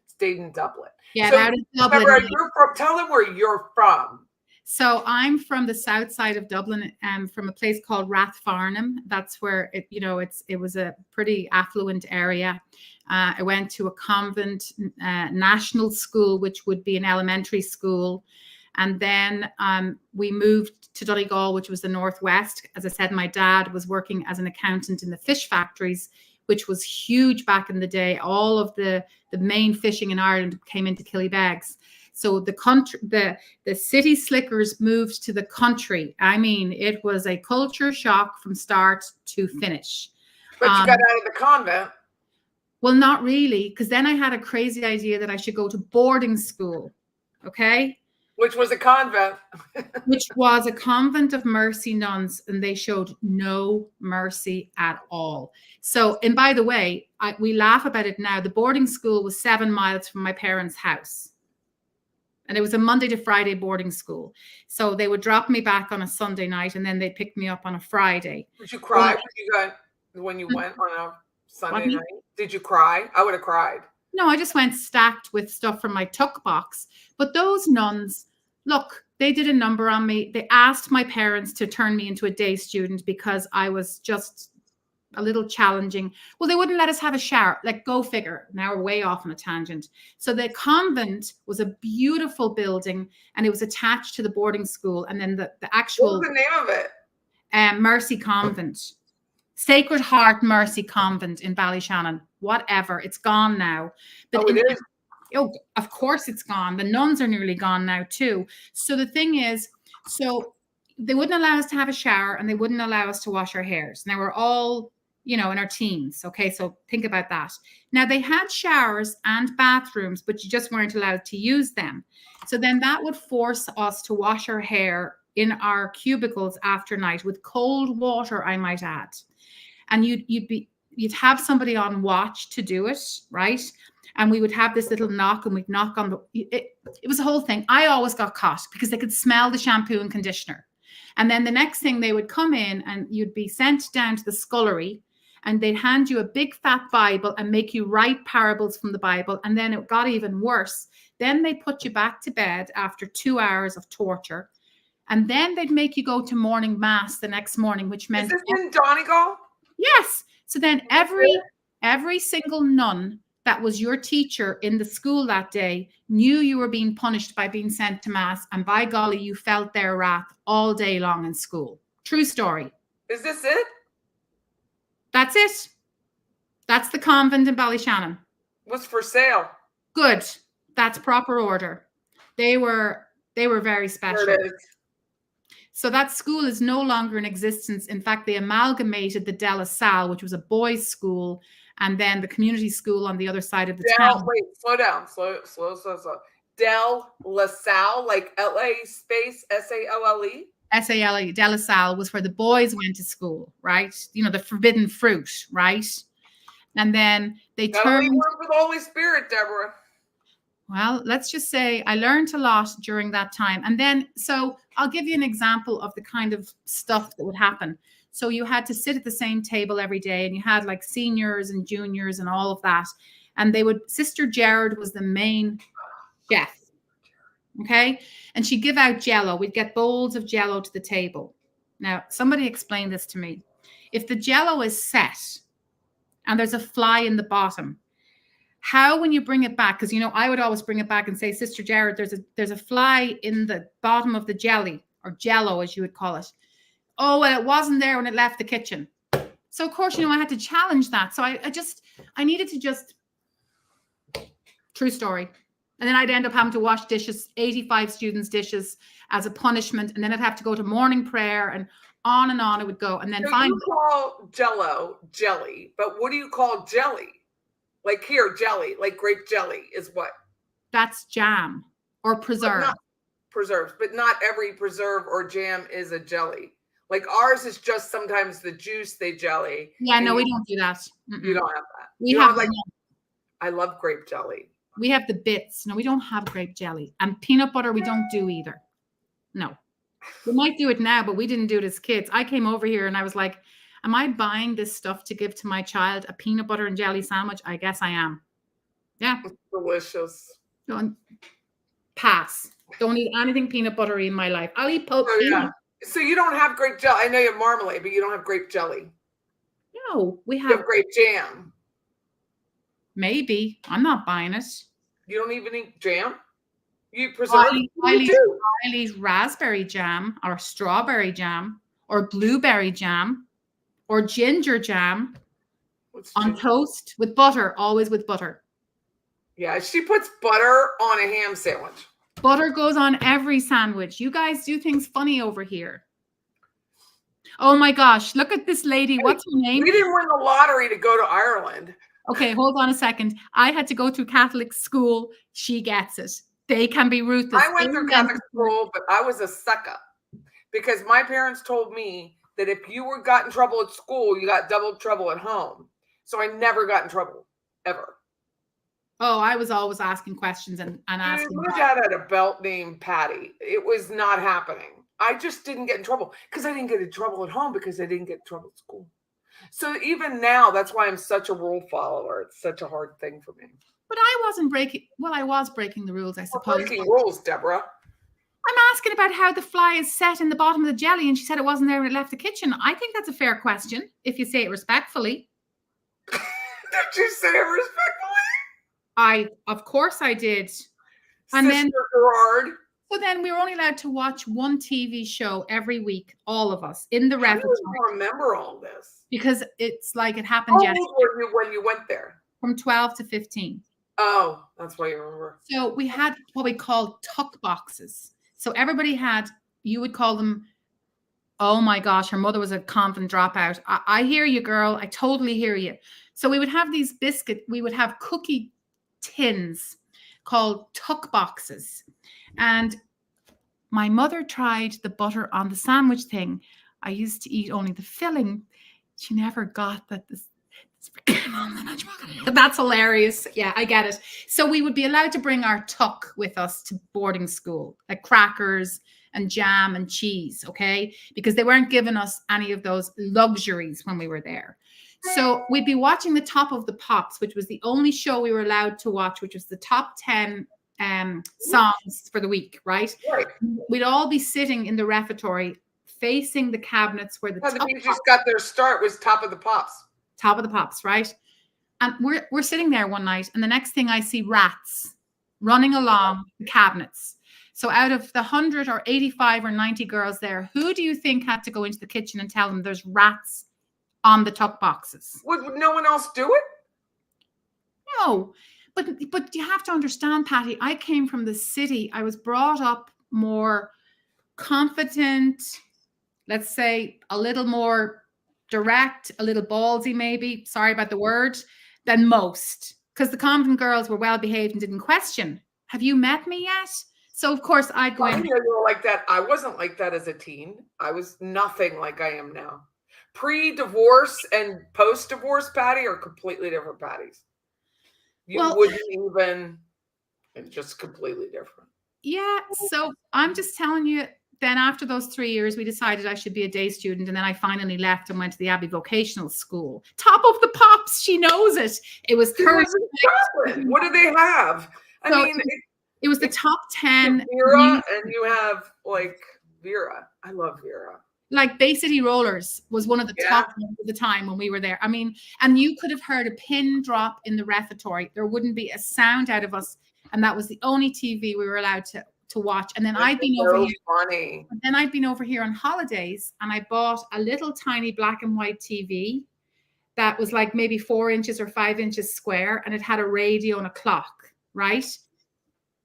Stayed in Dublin. Yeah, so, out of Dublin. Tell them where you're from. So I'm from the south side of Dublin, from a place called Rathfarnham. That's where it was a pretty affluent area. I went to a convent national school, which would be an elementary school. And then we moved to Donegal, which was the northwest. As I said, my dad was working as an accountant in the fish factories, which was huge back in the day. All of the main fishing in Ireland came into Killybegs. So the country, the city slickers moved to the country. I mean, it was a culture shock from start to finish. But you got out of the convent. Well, not really, because then I had a crazy idea that I should go to boarding school. Okay. Which was a convent. Which was a convent of mercy nuns, and they showed no mercy at all. So, and by the way, we laugh about it now. The boarding school was 7 miles from my parents' house. And it was a Monday to Friday boarding school. So they would drop me back on a Sunday night, and then they'd pick me up on a Friday. Did you cry when you went on a Sunday night? Did you cry? I would have cried. No, I just went stacked with stuff from my tuck box. But those nuns, look, they did a number on me. They asked my parents to turn me into a day student because I was just a little challenging. Well, they wouldn't let us have a shower. Like, go figure. Now we're way off on a tangent. So the convent was a beautiful building, and it was attached to the boarding school. And then the actual... What was the name of it? Mercy Convent. Sacred Heart Mercy Convent in Ballyshannon. Whatever. It's gone now. But it is? Oh, of course it's gone. The nuns are nearly gone now too. So the thing is, so they wouldn't allow us to have a shower, and they wouldn't allow us to wash our hairs. Now we're all, in our teens. Okay, so think about that. Now they had showers and bathrooms, but you just weren't allowed to use them. So then that would force us to wash our hair in our cubicles after night with cold water, I might add. And you'd have somebody on watch to do it, right? And we would have this little knock, and we'd knock on it was a whole thing. I always got caught because they could smell the shampoo and conditioner. And then the next thing, they would come in, and you'd be sent down to the scullery, and they'd hand you a big fat Bible and make you write parables from the Bible. And then it got even worse. Then they put you back to bed after 2 hours of torture. And then they'd make you go to morning mass the next morning, which meant... Is this in Donegal? Yes. So then every single nun that was your teacher in the school that day knew you were being punished by being sent to mass. And by golly, you felt their wrath all day long in school. True story. Is this it? That's it. That's the convent in Ballyshannon. What's for sale? Good. That's proper order. They were very special. There it is. So that school is no longer in existence. In fact, they amalgamated the De La Salle, which was a boys' school, and then the community school on the other side of the town. Wait, slow down. Slow. De La Salle, like LA space SALLE? SALE, De La Salle was where the boys went to school, right? The forbidden fruit, right? And then they turned... Work with the Holy Spirit, Deborah. Well, let's just say I learned a lot during that time. And then, so I'll give you an example of the kind of stuff that would happen. So you had to sit at the same table every day, and you had like seniors and juniors and all of that. And Sister Jared was the main chef. Okay. And she'd give out Jell-O. We'd get bowls of Jell-O to the table. Now, somebody explained this to me. If the Jell-O is set and there's a fly in the bottom, how, when you bring it back, because I would always bring it back and say, Sister Jared, there's a fly in the bottom of the jelly, or Jell-O as you would call it. Oh, well, it wasn't there when it left the kitchen. So of course, I had to challenge that. So I needed to just, true story. And then I'd end up having to wash dishes, 85 students' dishes as a punishment. And then I'd have to go to morning prayer, and on it would go. And then finally, you call Jell-O jelly, but what do you call jelly? Like here, jelly, like grape jelly is what? That's jam or preserve. Preserves, but not every preserve or jam is a jelly. Like ours is just sometimes the juice they jelly. Yeah, no, we don't do that. You don't have that. We have I love grape jelly. We have the bits. No, we don't have grape jelly. And peanut butter we don't do either. No. We might do it now, but we didn't do it as kids. I came over here and I was like, am I buying this stuff to give to my child, a peanut butter and jelly sandwich? I guess I am. Yeah. It's delicious. Don't pass. Don't eat anything peanut buttery in my life. I'll eat peanut. So you don't have grape jelly. I know you have marmalade, but you don't have grape jelly. No, we You have grape jam. Maybe. I'm not buying it. You don't even eat jam? You preserve? I eat raspberry jam or strawberry jam or blueberry jam or ginger jam on toast with butter, always with butter. Yeah, she puts butter on a ham sandwich. Butter goes on every sandwich. You guys do things funny over here. Oh my gosh, look at this lady. What's her name? We didn't win the lottery to go to Ireland. Okay, hold on a second. I had to go through Catholic school. She gets it. They can be ruthless. I went through Catholic school, but I was a sucker because my parents told me that if you got in trouble at school, you got double trouble at home. So I never got in trouble, ever. Oh, I was always asking questions and asking. My dad had a belt named Patty. It was not happening. I just didn't get in trouble because I didn't get in trouble at home because I didn't get in trouble at school. So even now, that's why I'm such a rule follower. It's such a hard thing for me. But I wasn't breaking. Well, I was breaking the rules, I suppose. Breaking rules, Deborah. I'm asking about how the fly is set in the bottom of the jelly, and she said it wasn't there when it left the kitchen. I think that's a fair question if you say it respectfully. Did you say it respectfully? Of course I did. And Sister then Gerard. So then we were only allowed to watch one TV show every week, all of us in the repertoire. I don't remember all this. Because it's like it happened yesterday. How old were you when you went there? From 12 to 15. Oh, that's why you remember. So we had what we called tuck boxes. So everybody had, you would call them, oh my gosh, her mother was a convent dropout. I hear you, girl. I totally hear you. So we would have these we would have cookie tins called tuck boxes. And my mother tried the butter on the sandwich thing. I used to eat only the filling. She never got that that's hilarious. Yeah, I get it. So we would be allowed to bring our tuck with us to boarding school, like crackers and jam and cheese, okay? Because they weren't giving us any of those luxuries when we were there. So we'd be watching the Top of the Pops, which was the only show we were allowed to watch, which was the top 10 songs for the week, right? We'd all be sitting in the refectory facing the cabinets where the just got their start was Top of the Pops. Top of the Pops, right? And we're sitting there one night, and the next thing I see rats running along the cabinets. So out of the 100 or 85 or 90 girls there, who do you think had to go into the kitchen and tell them there's rats on the tuck boxes? Would no one else do it? No, but you have to understand, Patty, I came from the city. I was brought up more confident, let's say a little more direct, a little ballsy maybe, sorry about the word, than most. Because the convent girls were well behaved and didn't question. Have you met me yet? So of course I'd go in. You were like that. I wasn't like that as a teen. I was nothing like I am now. Pre-divorce and post-divorce Patty are completely different Patties. You wouldn't even, it's just completely different. Yeah, so I'm just telling you, then after those 3 years, we decided I should be a day student. And then I finally left and went to the Abbey Vocational School. Top of the Pops, she knows it. It was Thursday. What do they have? I mean, it was the top 10. Vera, and you have like Vera. I love Vera. Like Bay City Rollers was one of the top ones at the time when we were there. I mean, and you could have heard a pin drop in the refectory. There wouldn't be a sound out of us. And that was the only TV we were allowed to watch. And then I'd been over here. Funny. Then I'd been over here on holidays, and I bought a little tiny black and white TV that was like maybe 4 inches or 5 inches square, and it had a radio and a clock, right?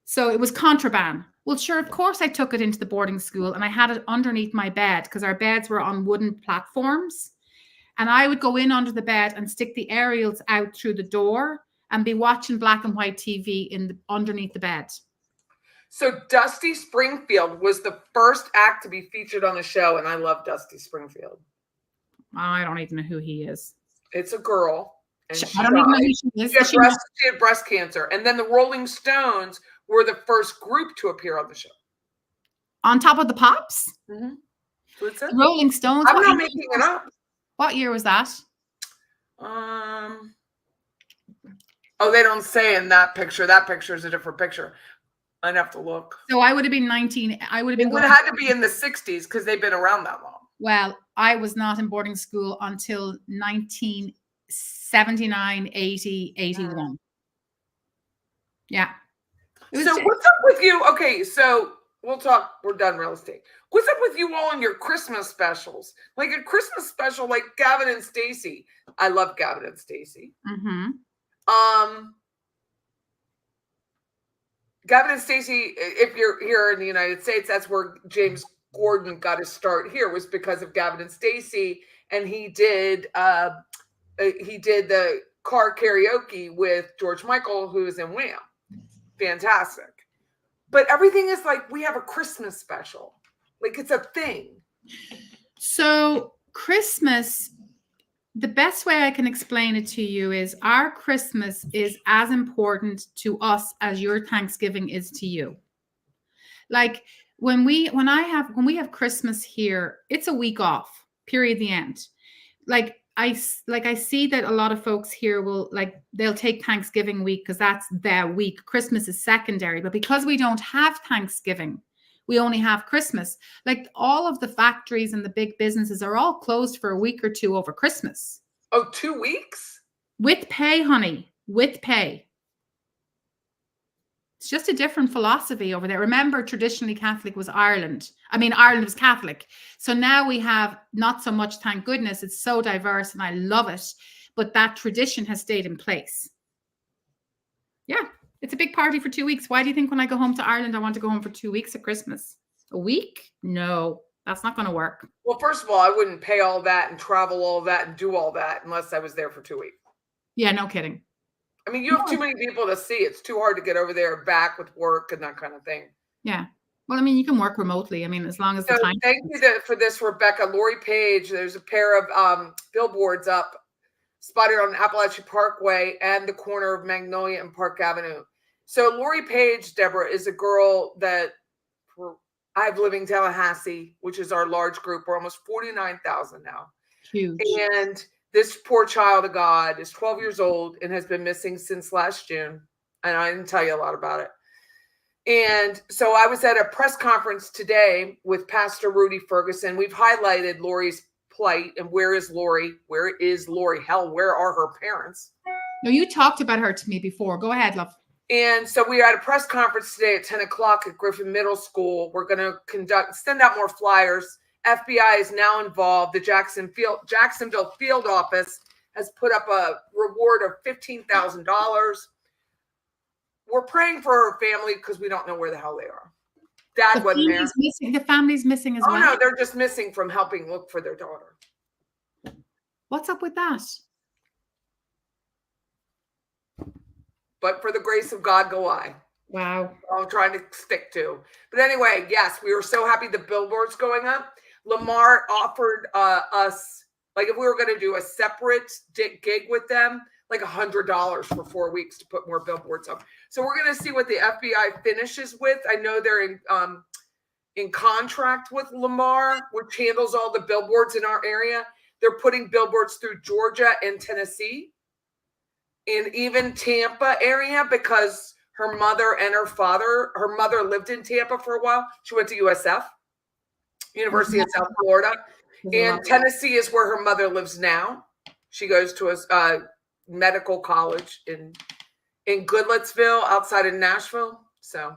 So it was contraband. Well, sure, of course I took it into the boarding school, and I had it underneath my bed because our beds were on wooden platforms. And I would go in under the bed and stick the aerials out through the door and be watching black and white TV underneath the bed. So Dusty Springfield was the first act to be featured on the show, and I love Dusty Springfield. I don't even know who he is. It's a girl. And I don't even know who she is. She had breast cancer. And then the Rolling Stones were the first group to appear on the show. On Top of the Pops? Mm-hmm. What's that? Rolling Stones? I'm not making it up. What year was that? Oh, they don't say in that picture. That picture is a different picture. I'd have to look. So I would have been 19. I would have been. It would have had to be in the 60s because they've been around that long. Well, I was not in boarding school until 1979, 80, 81. Yeah. So what's up with you? Okay, so we'll talk. We're done real estate. What's up with you all on your Christmas specials? Like a Christmas special like Gavin and Stacey. I love Gavin and Stacey. Mm-hmm. Gavin and Stacey, if you're here in the United States, that's where James Gordon got his start here, was because of Gavin and Stacey, and he did the car karaoke with George Michael, who is in Wham. Fantastic. But everything is like, we have a Christmas special. Like, it's a thing. So Christmas, the best way I can explain it to you is our Christmas is as important to us as your Thanksgiving is to you. Like when we have Christmas here, it's a week off, period, the end. Like I see that a lot of folks here they'll take Thanksgiving week because that's their week. Christmas is secondary, but because we don't have Thanksgiving, we only have Christmas. Like all of the factories and the big businesses are all closed for a week or two over Christmas. Oh, 2 weeks? With pay, honey, with pay. It's just a different philosophy over there. Remember, traditionally Catholic was Ireland. I mean, Ireland was Catholic. So now we have not so much, thank goodness. It's so diverse and I love it. But that tradition has stayed in place. Yeah, it's a big party for 2 weeks. Why do you think when I go home to Ireland, I want to go home for 2 weeks at Christmas? A week? No, that's not going to work. Well, first of all, I wouldn't pay all that and travel all that and do all that unless I was there for 2 weeks. Yeah, no kidding. I mean, you have too many people to see. It's too hard to get over there back with work and that kind of thing. Yeah. Well, I mean, you can work remotely. I mean, as long as the time. Thank you for this, Rebecca. Lori Page, there's a pair of billboards up spotted on Appalachian Parkway and the corner of Magnolia and Park Avenue. So Lori Page, Deborah, is a girl that I've living in Tallahassee, which is our large group. We're almost 49,000 now. Huge. And this poor child of God is 12 years old and has been missing since last June. And I didn't tell you a lot about it. And so I was at a press conference today with Pastor Rudy Ferguson. We've highlighted Lori's plight and where is Lori? Where is Lori? Hell, where are her parents? No, you talked about her to me before. Go ahead, love. And so we are at a press conference today at 10 o'clock at Griffin Middle School. We're going to send out more flyers. FBI is now involved. The Jacksonville field office has put up a reward of $15,000. We're praying for her family because we don't know where the hell they are. Dad wasn't there. Missing. The family's missing as well. Oh, no, they're just missing from helping look for their daughter. What's up with that? But for the grace of God, go I. Wow. I'm trying to stick to. But anyway, yes, we were so happy the billboard's going up. Lamar offered us, like if we were going to do a separate gig with them, like $100 for 4 weeks to put more billboards up. So we're going to see what the FBI finishes with. I know they're in contract with Lamar, which handles all the billboards in our area. They're putting billboards through Georgia and Tennessee and even Tampa area because her mother and her mother lived in Tampa for a while. She went to USF, University of South Florida. And Tennessee is where her mother lives now. She goes to a medical college in Goodlettsville outside of Nashville. So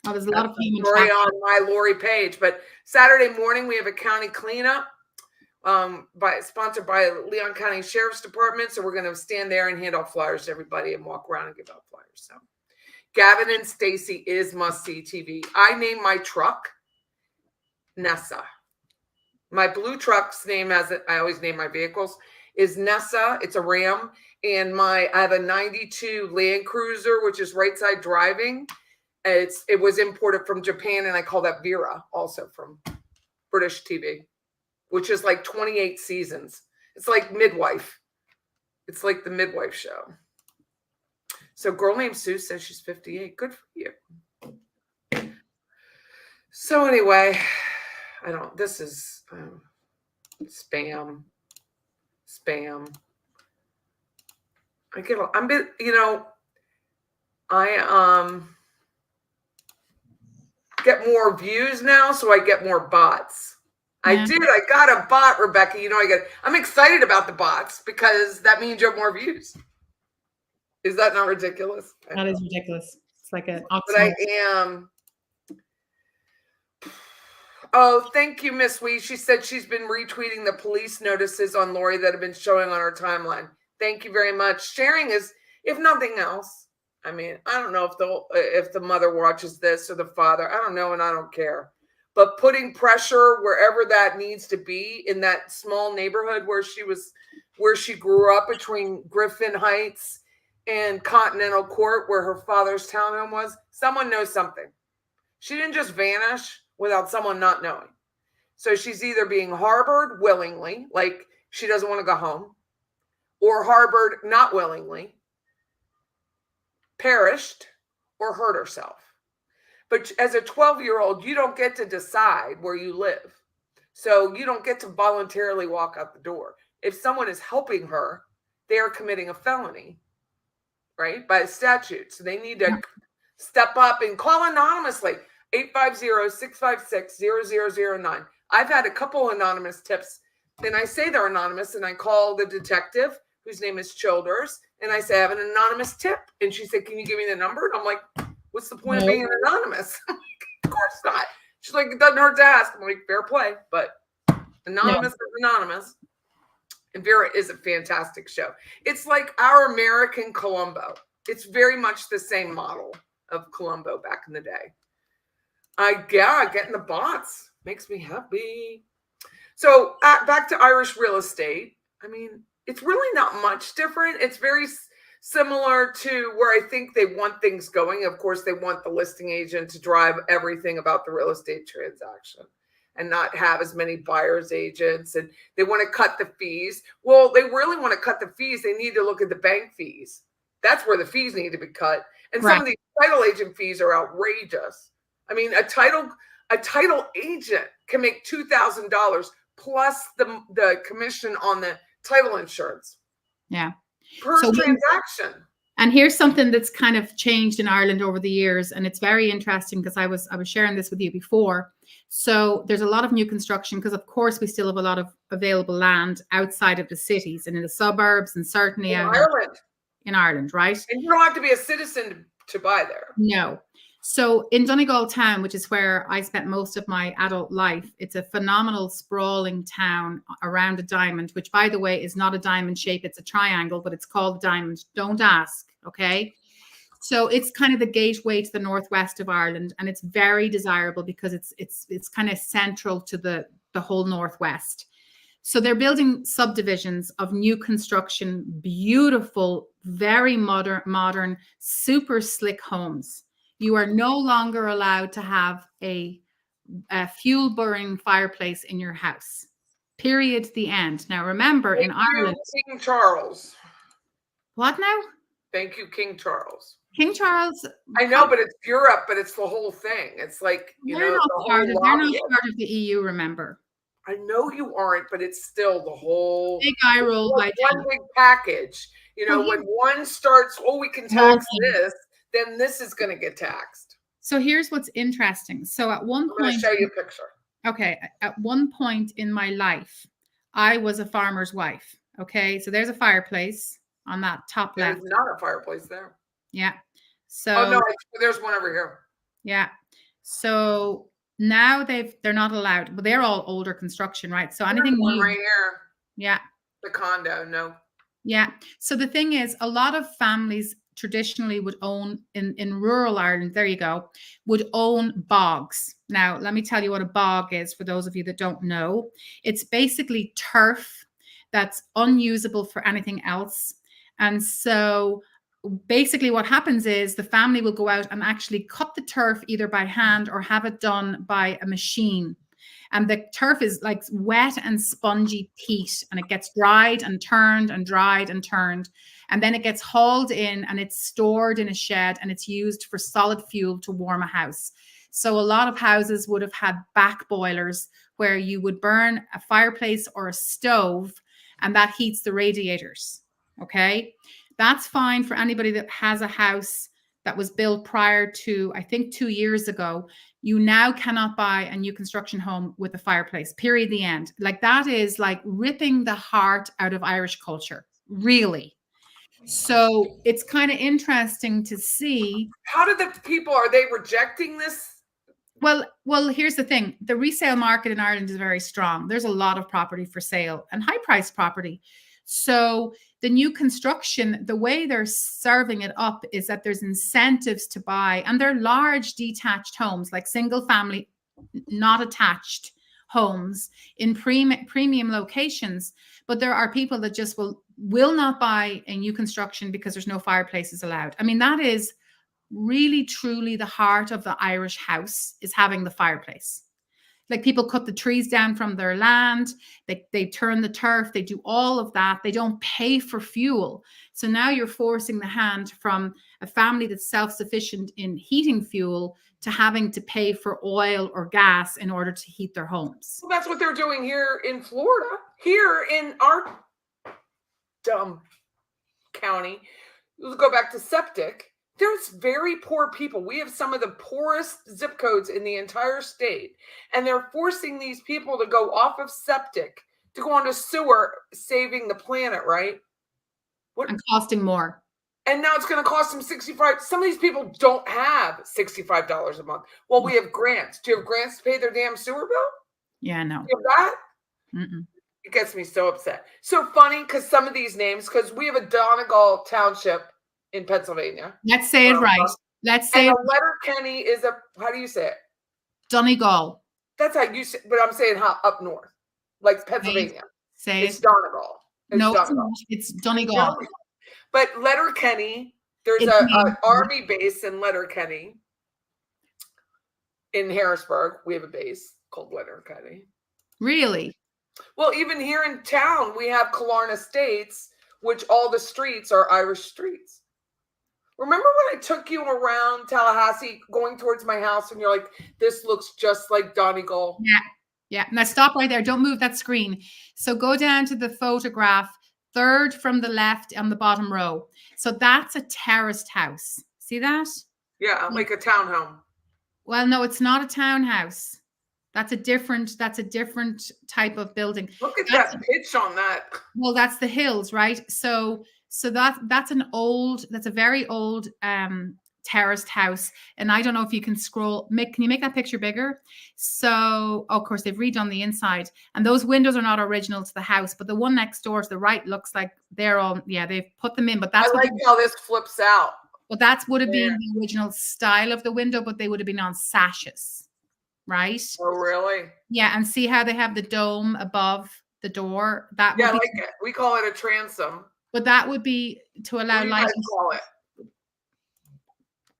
there's a lot of story on my Lori Page. But Saturday morning we have a county cleanup sponsored by Leon County Sheriff's Department. So we're going to stand there and hand out flyers to everybody and walk around and give out flyers. So Gavin and Stacey is must-see TV. I named my truck Nessa. My blue truck's name, as I always name my vehicles, is Nessa. It's a Ram. And I have a 92 Land Cruiser, which is right side driving. It was imported from Japan, and I call that Vera, also from British TV, which is like 28 seasons. It's like Midwife. It's like the Midwife show. So girl named Sue says she's 58. Good for you. So anyway, this is spam. I get more views now, so I get more bots. Yeah. I got a bot, Rebecca. I'm excited about the bots because that means you have more views. Is that not ridiculous? That is ridiculous. It's like an oxymoron. But I am. Oh, thank you, Miss Wee. She said she's been retweeting the police notices on Lori that have been showing on her timeline. Thank you very much. Sharing is, if nothing else, I mean, I don't know if the mother watches this or the father. I don't know, and I don't care. But putting pressure wherever that needs to be in that small neighborhood where she grew up between Griffin Heights and Continental Court, where her father's townhome was, someone knows something. She didn't just vanish without someone not knowing. So she's either being harbored willingly, like she doesn't want to go home, or harbored not willingly, perished, or hurt herself. But as a 12-year-old, you don't get to decide where you live. So you don't get to voluntarily walk out the door. If someone is helping her, they are committing a felony, right? By statute. So they need to step up and call anonymously. 850-656-0009. I've had a couple anonymous tips. Then I say they're anonymous, and I call the detective, whose name is Childers, and I say, I have an anonymous tip. And she said, can you give me the number? And I'm like, what's the point of being anonymous? Of course not. She's like, it doesn't hurt to ask. I'm like, fair play, but anonymous is anonymous. And Vera is a fantastic show. It's like our American Columbo. It's very much the same model of Columbo back in the day. Getting the bots makes me happy. So back to Irish real estate. I mean, it's really not much different. It's very similar to where I think they want things going. Of course, they want the listing agent to drive everything about the real estate transaction and not have as many buyer's agents. And they want to cut the fees. Well, they really want to cut the fees. They need to look at the bank fees. That's where the fees need to be cut. And some of these title agent fees are outrageous. I mean, a title agent can make $2,000 plus the commission on the title insurance. Yeah. Per transaction. And here's something that's kind of changed in Ireland over the years, and it's very interesting because I was sharing this with you before. So there's a lot of new construction because, of course, we still have a lot of available land outside of the cities and in the suburbs, and certainly in Ireland, right? And you don't have to be a citizen to buy there. No. So in Donegal town, which is where I spent most of my adult life, it's a phenomenal sprawling town around a diamond, which, by the way, is not a diamond shape. It's a triangle, but it's called a diamond. Don't ask. Okay. So it's kind of the gateway to the northwest of Ireland, and it's very desirable because it's kind of central to the whole northwest. So they're building subdivisions of new construction, beautiful, very modern, super slick homes. You are no longer allowed to have a fuel burning fireplace in your house. Period. The end. Now, remember, in Ireland, King Charles. What now? Thank you, King Charles. King Charles. I know, but it's Europe, but it's the whole thing. It's like, they're not part of the EU, remember. I know you aren't, but it's still the whole big eye roll by one big package. When one starts, we can tax this, then this is going to get taxed. So here's what's interesting. So at one point, I'm going to show you a picture. Okay. At one point in my life, I was a farmer's wife. Okay. So there's a fireplace on that top left. There's not a fireplace there. Yeah. So. No, there's one over here. Yeah. So now they're not allowed, but they're all older construction, right? So anything new. Right here. Yeah. The condo, no. Yeah. So the thing is, a lot of families traditionally would own in rural Ireland, there you go, would own bogs. Now, let me tell you what a bog is for those of you that don't know. It's basically turf that's unusable for anything else. And so basically what happens is the family will go out and actually cut the turf either by hand or have it done by a machine. And the turf is like wet and spongy peat, and it gets dried and turned and dried and turned. And then it gets hauled in and it's stored in a shed, and it's used for solid fuel to warm a house. So a lot of houses would have had back boilers where you would burn a fireplace or a stove, and that heats the radiators. Okay. That's fine for anybody that has a house that was built prior to, I think, 2 years ago. You now cannot buy a new construction home with a fireplace, period, the end. Like, that is like ripping the heart out of Irish culture, really. So it's kind of interesting to see. How do the people, are they rejecting this? Well, here's the thing. The resale market in Ireland is very strong. There's a lot of property for sale and high priced property. So the new construction, the way they're serving it up is that there's incentives to buy, and they're large detached homes, like single family, not attached homes in premium locations. But there are people that just will not buy a new construction because there's no fireplaces allowed. I mean, that is really truly the heart of the Irish house, is having the fireplace. Like, people cut the trees down from their land, they turn the turf, they do all of that. They don't pay for fuel. So now you're forcing the hand from a family that's self-sufficient in heating fuel to having to pay for oil or gas in order to heat their homes. Well, that's what they're doing here in Florida. Here in our dumb county, let's go back to septic. There's very poor people. We have some of the poorest zip codes in the entire state. And they're forcing these people to go off of septic to go onto sewer, saving the planet, right? What? And costing more. And now it's going to cost them $65. Some of these people don't have $65 a month. Well, we have grants. Do you have grants to pay their damn sewer bill? Yeah, no. Do you have that? Mm-mm. It gets me so upset. So funny, because some of these names, because we have a Donegal township in Pennsylvania. Let's say it right. Let's say and a Letterkenny is how do you say it? Donegal. That's how you say, but I'm saying how up north, like Pennsylvania. Say it's Donegal. No, Donegal. It's Donegal. But Letterkenny, there's an army base in Letterkenny. In Harrisburg, we have a base called Letterkenny. Really? Well, even here in town, we have Killarney Estates, which all the streets are Irish streets. Remember when I took you around Tallahassee going towards my house and you're like, this looks just like Donegal? Yeah. Yeah. Now stop right there. Don't move that screen. So go down to the photograph, third from the left on the bottom row. So that's a terraced house. See that? Yeah, like a townhome. Well, no, it's not a townhouse. That's a different type of building. Look at that pitch on that. Well, that's the hills, right? So that's a very old terraced house. And I don't know if you can scroll. Can you make that picture bigger? So, of course, they've redone the inside. And those windows are not original to the house. But the one next door to the right looks like they're all, they've put them in. But that's I like how this flips out. Well, that would have been the original style of the window, but they would have been on sashes. Right? Oh, really? Yeah, and see how they have the dome above the door? That would I like it. We call it a transom. But that would be to allow light. What do you call it?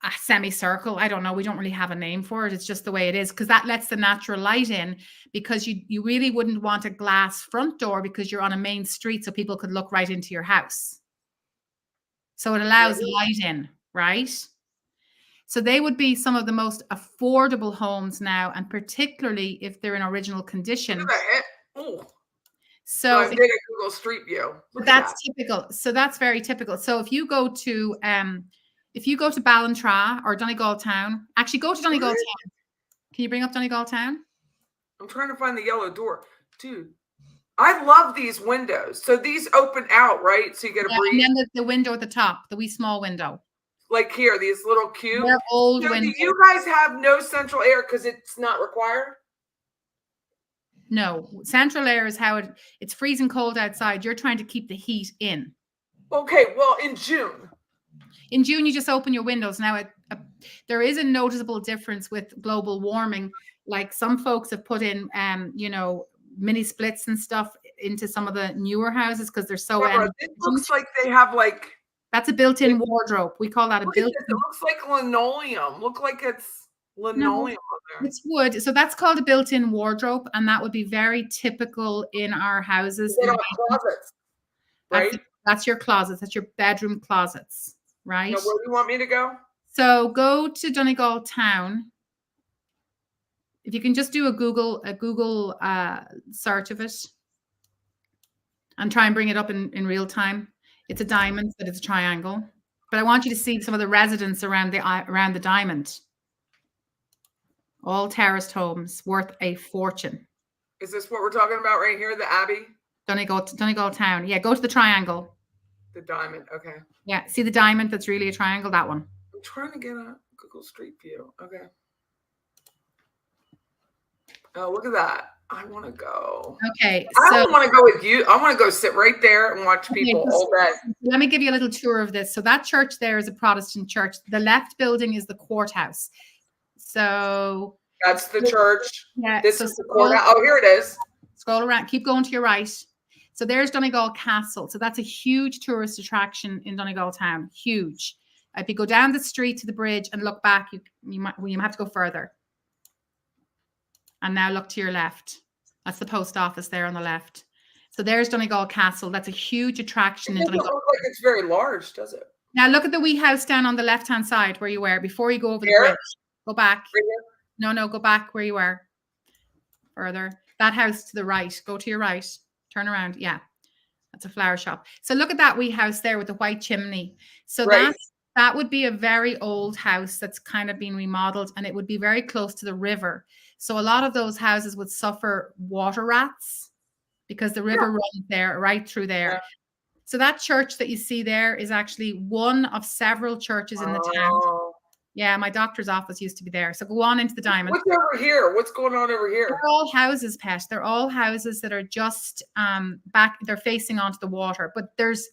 A semicircle. I don't know. We don't really have a name for it. It's just the way it is, because that lets the natural light in, because you really wouldn't want a glass front door because you're on a main street so people could look right into your house. So it allows light in, right? So they would be some of the most affordable homes now, and particularly if they're in original condition. So I did a Google Street View. That's typical. So that's very typical. So if you go to Ballantrae or Donegal Town, actually go to Donegal Town. Can you bring up Donegal Town? I'm trying to find the yellow door, dude. I love these windows. So these open out, right? So you get a breeze. And then the window at the top, the wee small window. Like here, these little cubes. They're old windows. Do you guys have no central air because it's not required? No. Central air is how it's freezing cold outside. You're trying to keep the heat in. Okay. Well, in June. In June, you just open your windows. Now, there is a noticeable difference with global warming. Like, some folks have put in, mini splits and stuff into some of the newer houses because they're so. It looks like they have like. That's a built-in wardrobe. We call that a built-in. It looks like linoleum. Look like it's linoleum on there. It's wood. So that's called a built-in wardrobe, and that would be very typical in our houses. Closets, right? That's your closets. That's your bedroom closets, right? Now, where do you want me to go? So go to Donegal Town. If you can just do a Google search of it and try and bring it up in real time. It's a diamond, but it's a triangle. But I want you to see some of the residents around the diamond. All terraced homes worth a fortune. Is this what we're talking about right here? The Abbey? Donegal Town. Yeah, go to the triangle. The diamond. Okay. Yeah, see the diamond that's really a triangle? That one. I'm trying to get a Google Street View. Okay. Oh, look at that. I want to go. Okay, I so don't want to go with you. I want to go sit right there and watch people all day. let me give you a little tour of this. So that church there is a Protestant church. The left building is the courthouse. So that's the church. Yeah. This is the courthouse. Oh, here it is. Scroll around. Keep going to your right. So there's Donegal Castle. So that's a huge tourist attraction in Donegal town. Huge. If you go down the street to the bridge and look back, you might have to go further. And now look to your left. That's the post office there on the left. So there's Donegal Castle. That's a huge attraction in Donegal. It doesn't look like it's very large, does it? Now look at the wee house down on the left-hand side where you were before you go over the bridge. Go back. No, go back where you were. Further. That house to the right. Go to your right. Turn around. Yeah. That's a flower shop. So look at that wee house there with the white chimney. So that would be a very old house that's kind of been remodeled, and it would be very close to the river. So a lot of those houses would suffer water rats because the river runs there, right through there. Yeah. So that church that you see there is actually one of several churches in the town. Yeah, my doctor's office used to be there. So go on into the diamond. What's over here? What's going on over here? They're all houses, Pet. They're all houses that are just back. They're facing onto the water, but there's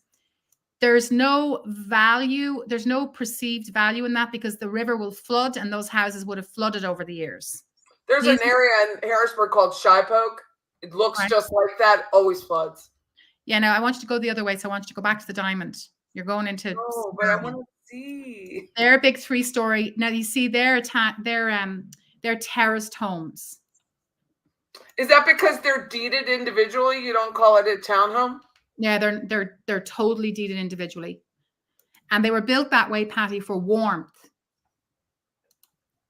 no value. There's no perceived value in that because the river will flood, and those houses would have flooded over the years. There's an area in Harrisburg called Shipoke. It looks just like that. Always floods. Yeah, no, I want you to go the other way. So I want you to go back to the diamond. You're going into. Oh, but I want to see. They're a big 3-story. Now you see they're terraced homes. Is that because they're deeded individually? You don't call it a townhome? Yeah, they're totally deeded individually, and they were built that way, Patty, for warmth.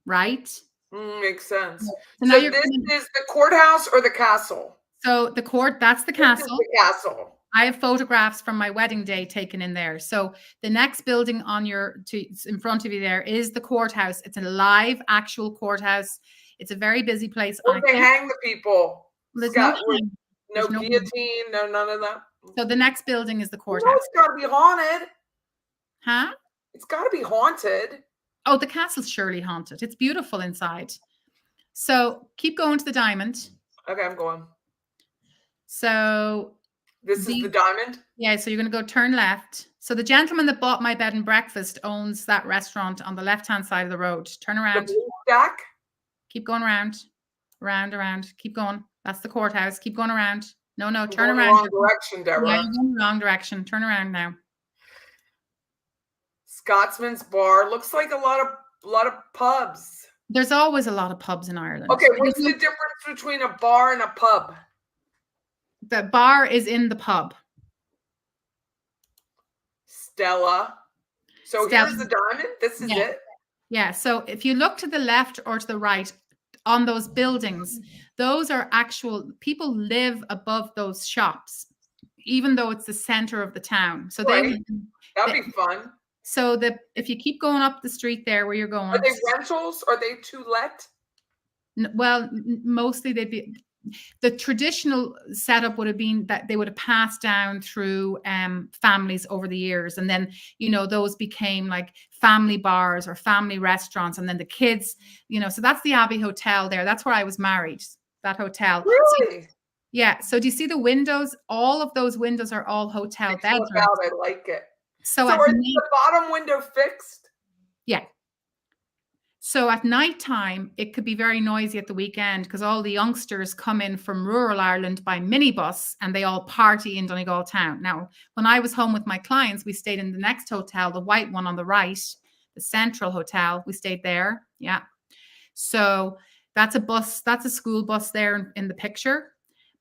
Right? Makes sense. So this is the courthouse or the castle? So the court, that's the castle. This is the castle. I have photographs from my wedding day taken in there. So the next building in front of you there is the courthouse. It's a live, actual courthouse. It's a very busy place. Where they hang the people. There's no guillotine, no none of that. So the next building is the courthouse. It's got to be haunted. Huh? It's got to be haunted. Oh, the castle's surely haunted. It's beautiful inside. So keep going to the diamond. Okay, I'm going. So this is the diamond? Yeah, so you're going to go turn left. So the gentleman that bought my bed and breakfast owns that restaurant on the left-hand side of the road. Turn around. The blue stack? Keep going around. Around. Keep going. That's the courthouse. Keep going around. No, turn around. Wrong direction, Deborah. Yeah, you're going the wrong direction. Turn around now. Scotsman's Bar. Looks like a lot of pubs. There's always a lot of pubs in Ireland. Okay, what's the difference between a bar and a pub? The bar is in the pub. Stella. So here's the diamond. This is it. Yeah. So if you look to the left or to the right on those buildings, those are actual people live above those shops, even though it's the center of the town. So that'd be fun. So if you keep going up the street there where you're going, are they rentals? Are they to let? Well, mostly they'd be. The traditional setup would have been that they would have passed down through families over the years. And then, those became like family bars or family restaurants. And then the kids, so that's the Abbey Hotel there. That's where I was married, that hotel. Really? So, yeah. So do you see the windows? All of those windows are all hotel bedrooms. I like it. So is the bottom window fixed? Yeah. So at nighttime, it could be very noisy at the weekend because all the youngsters come in from rural Ireland by minibus and they all party in Donegal town. Now, when I was home with my clients, we stayed in the next hotel, the white one on the right, the Central Hotel. We stayed there. Yeah. So that's a school bus there in the picture.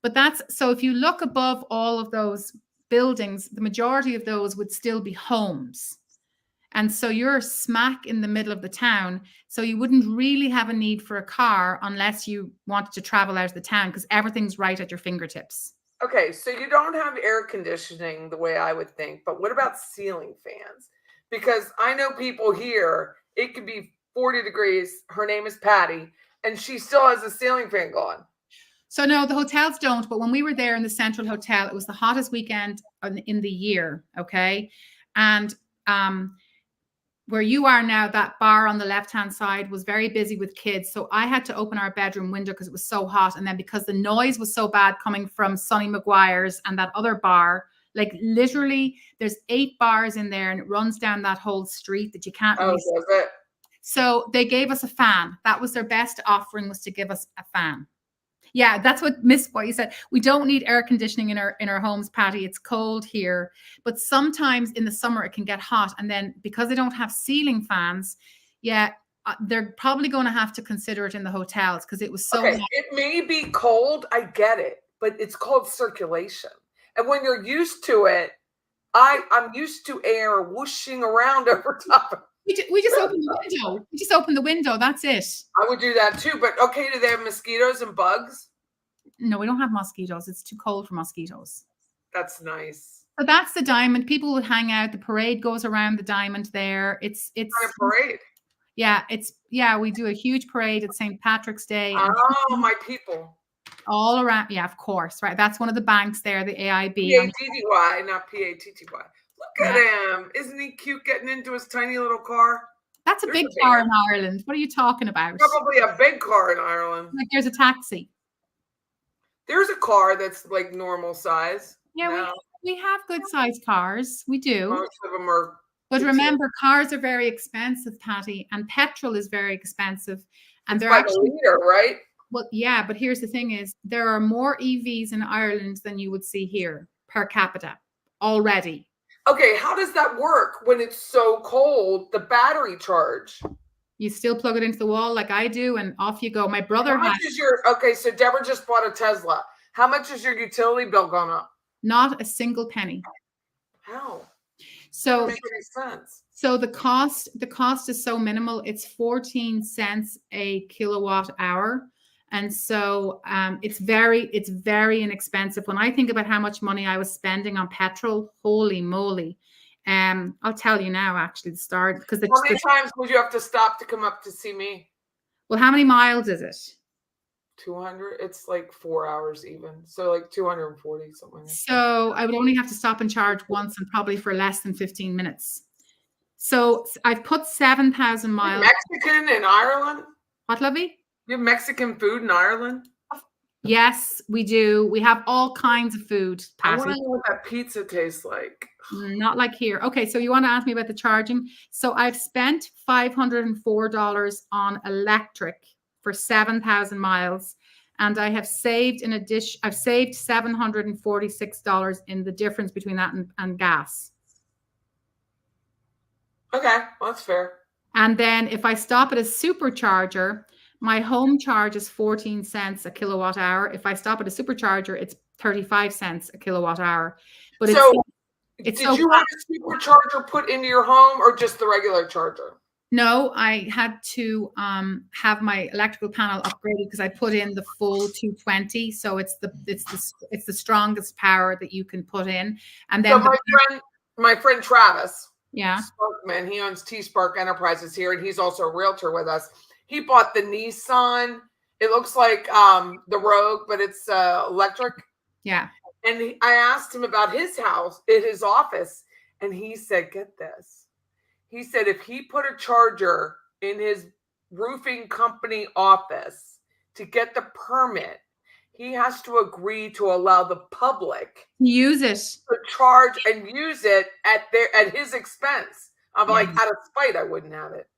But so if you look above all of those buildings, the majority of those would still be homes. And so you're smack in the middle of the town. So you wouldn't really have a need for a car unless you wanted to travel out of the town because everything's right at your fingertips. Okay, so you don't have air conditioning the way I would think, but what about ceiling fans? Because I know people here, it could be 40 degrees. Her name is Patty, and she still has a ceiling fan going. So no, the hotels don't. But when we were there in the Central Hotel, it was the hottest weekend in the year. Okay. And where you are now, that bar on the left-hand side was very busy with kids. So I had to open our bedroom window because it was so hot. And then because the noise was so bad coming from Sonny McGuire's and that other bar, like literally there's 8 bars in there and it runs down that whole street that you can't really see. Does it? So they gave us a fan. That was their best offering, was to give us a fan. Yeah, that's what you said. We don't need air conditioning in our homes, Patty. It's cold here. But sometimes in the summer it can get hot. And then because they don't have ceiling fans, they're probably going to have to consider it in the hotels because it was so hot. It may be cold. I get it. But it's called circulation. And when you're used to it, I'm used to air whooshing around over top of it. We just open the window. We just open the window. That's it. I would do that too. But okay, do they have mosquitoes and bugs? No, we don't have mosquitoes. It's too cold for mosquitoes. That's nice. So that's the Diamond. People would hang out. The parade goes around the Diamond there. It's a parade. Yeah, we do a huge parade at St. Patrick's Day. Oh, my people. All around. Yeah, of course. Right. That's one of the banks there, the AIB. P-A-T-T-Y, not P-A-T-T-Y. Look at him. Isn't he cute getting into his tiny little car? That's a big car in Ireland. What are you talking about? Probably a big car in Ireland. Like there's a taxi. There's a car that's like normal size. Yeah, we have good sized cars. We do. Most of them are. But remember, cars are very expensive, Patty, and petrol is very expensive. And they're like a liter, right? Well, yeah, but here's the thing is there are more EVs in Ireland than you would see here per capita already. Okay, how does that work when it's so cold? The battery charge. You still plug it into the wall like I do, and off you go. My brother so Deborah just bought a Tesla. How much is your utility bill gone up? Not a single penny. How? So that makes any sense. So the cost is so minimal. It's 14 cents a kilowatt hour. And so it's very inexpensive. When I think about how much money I was spending on petrol, holy moly. I'll tell you now, actually, the start. Because how many times would you have to stop to come up to see me? Well, how many miles is it? 200. It's like 4 hours even. So like 240 something. Like that. So I would only have to stop and charge once and probably for less than 15 minutes. So I've put 7,000 miles. Mexican in Ireland? What, lovey? You have Mexican food in Ireland? Yes, we do. We have all kinds of food, Patty. I want to know what that pizza tastes like. Not like here. Okay, so you want to ask me about the charging? So I've spent $504 on electric for 7,000 miles, and I have saved I've saved $746 in the difference between that and gas. Okay, well, that's fair. And then if I stop at a supercharger, my home charge is 14 cents a kilowatt hour. If I stop at a supercharger, it's 35 cents a kilowatt hour. But did you have a supercharger put into your home or just the regular charger? No, I had to have my electrical panel upgraded because I put in the full 220. So it's the strongest power that you can put in. And then my friend Travis, Sparkman, he owns T-Spark Enterprises here, and he's also a realtor with us. He bought the Nissan. It looks like the Rogue, but it's electric. Yeah. And I asked him about his house, his office, and he said, get this. He said if he put a charger in his roofing company office to get the permit, he has to agree to allow the public use it to charge and use it at his expense. I'm like, out of spite, I wouldn't have it.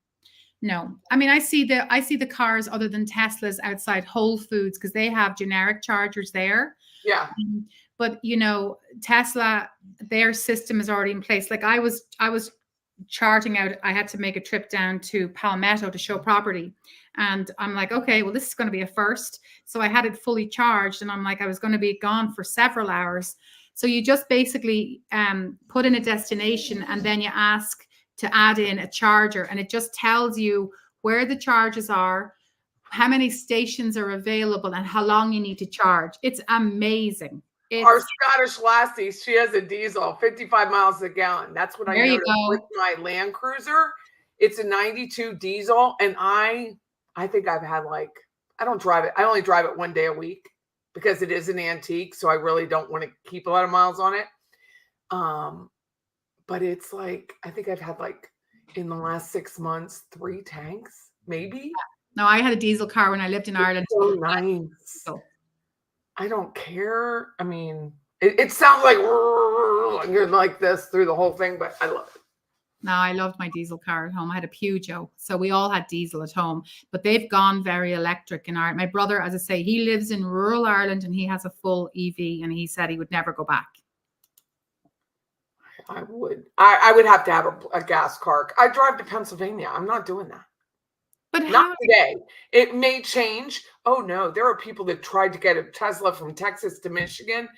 No, I mean, I see the cars other than Teslas outside Whole Foods because they have generic chargers there. Yeah. But Tesla, their system is already in place. Like I was charting out, I had to make a trip down to Palmetto to show property. And I'm like, okay, well, this is going to be a first. So I had it fully charged and I'm like, I was going to be gone for several hours. So you just basically put in a destination and then you ask to add in a charger, and it just tells you where the charges are, how many stations are available, and how long you need to charge. It's amazing. Our Scottish lassie, she has a diesel, 55 miles a gallon. That's what I noticed with my Land Cruiser. It's a 92 diesel, and I think I've had I don't drive it. I only drive it one day a week because it is an antique, so I really don't want to keep a lot of miles on it. But it's I think I've had in the last 6 months, 3 tanks, maybe. No, I had a diesel car when I lived in Ireland. So nice. So, I don't care. I mean, it sounds like you're like this through the whole thing, but I love it. no, I loved my diesel car at home. I had a Peugeot, so we all had diesel at home. But they've gone very electric in Ireland. My brother, as I say, he lives in rural Ireland and he has a full EV, and he said he would never go back. I would. I would have to have a gas car. I drive to Pennsylvania. I'm not doing that. But Not today. It may change. Oh no, there are people that tried to get a Tesla from Texas to Michigan,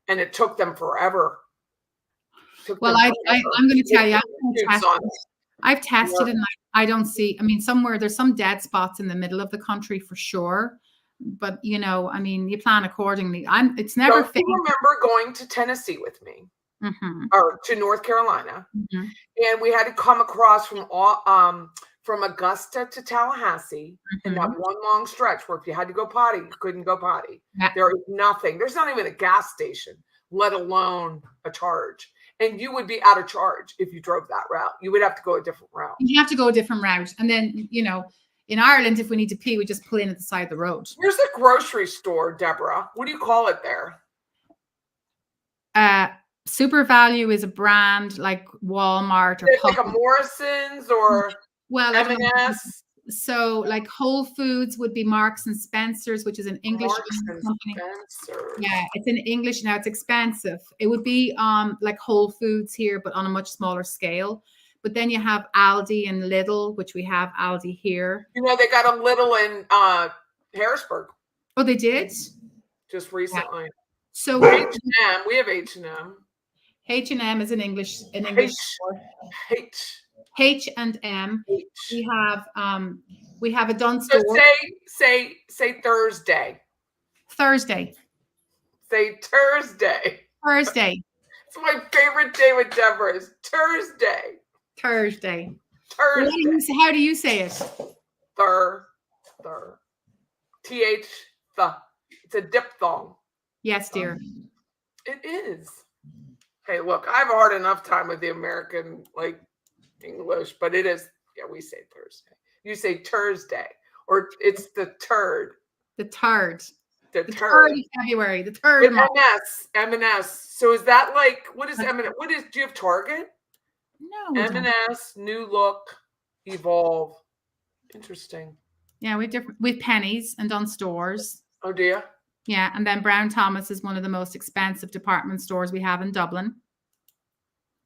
and it took them forever. Well, I'm going to tell you, I've tested and I don't see, I mean, there's some dead spots in the middle of the country for sure. But, you know, I mean, you plan accordingly. It's never fair. I remember going to Tennessee with me or to North Carolina. And we had to come across from Augusta to Tallahassee in that one long stretch where if you had to go potty, you couldn't go potty. There is nothing. There's not even a gas station, let alone a charge. And you would be out of charge if you drove that route. You would have to go a different route. You have to go a different route. And then, you know, in Ireland, if we need to pee, we just pull in at the side of the road. Here's a grocery store, Deborah. What do you call it there? Super Value is a brand like Walmart or like a Morrison's or M&S. So like Whole Foods would be Marks and Spencer's, which is an English company. Yeah, it's in English now. It's expensive. It would be like Whole Foods here, but on a much smaller scale. But then you have Aldi and Lidl, which we have Aldi here. You know, they got a Lidl in Harrisburg. Oh, they did? Just recently. Yeah. So H&M, we have H&M. H&M is an English store. H&M. We have a Dunn store. So say Thursday. Thursday. Say Thursday. Thursday. It's my favorite day with Deborah is Thursday. Thursday. Thursday. How do you say it? Thur. TH. It's a diphthong. Yes, dear. It is. Hey, look, I have a hard enough time with the American English, but it is. Yeah, we say Thursday. You say Thursday, or it's the third. The third. The third of February. The third. M&S. So is that like what is M&S? What is? Do you have Target? No. M&S, New Look, Evolve. Interesting. Yeah, we've Pennies and Dunn stores. Oh, do you? Yeah, and then Brown Thomas is one of the most expensive department stores we have in Dublin.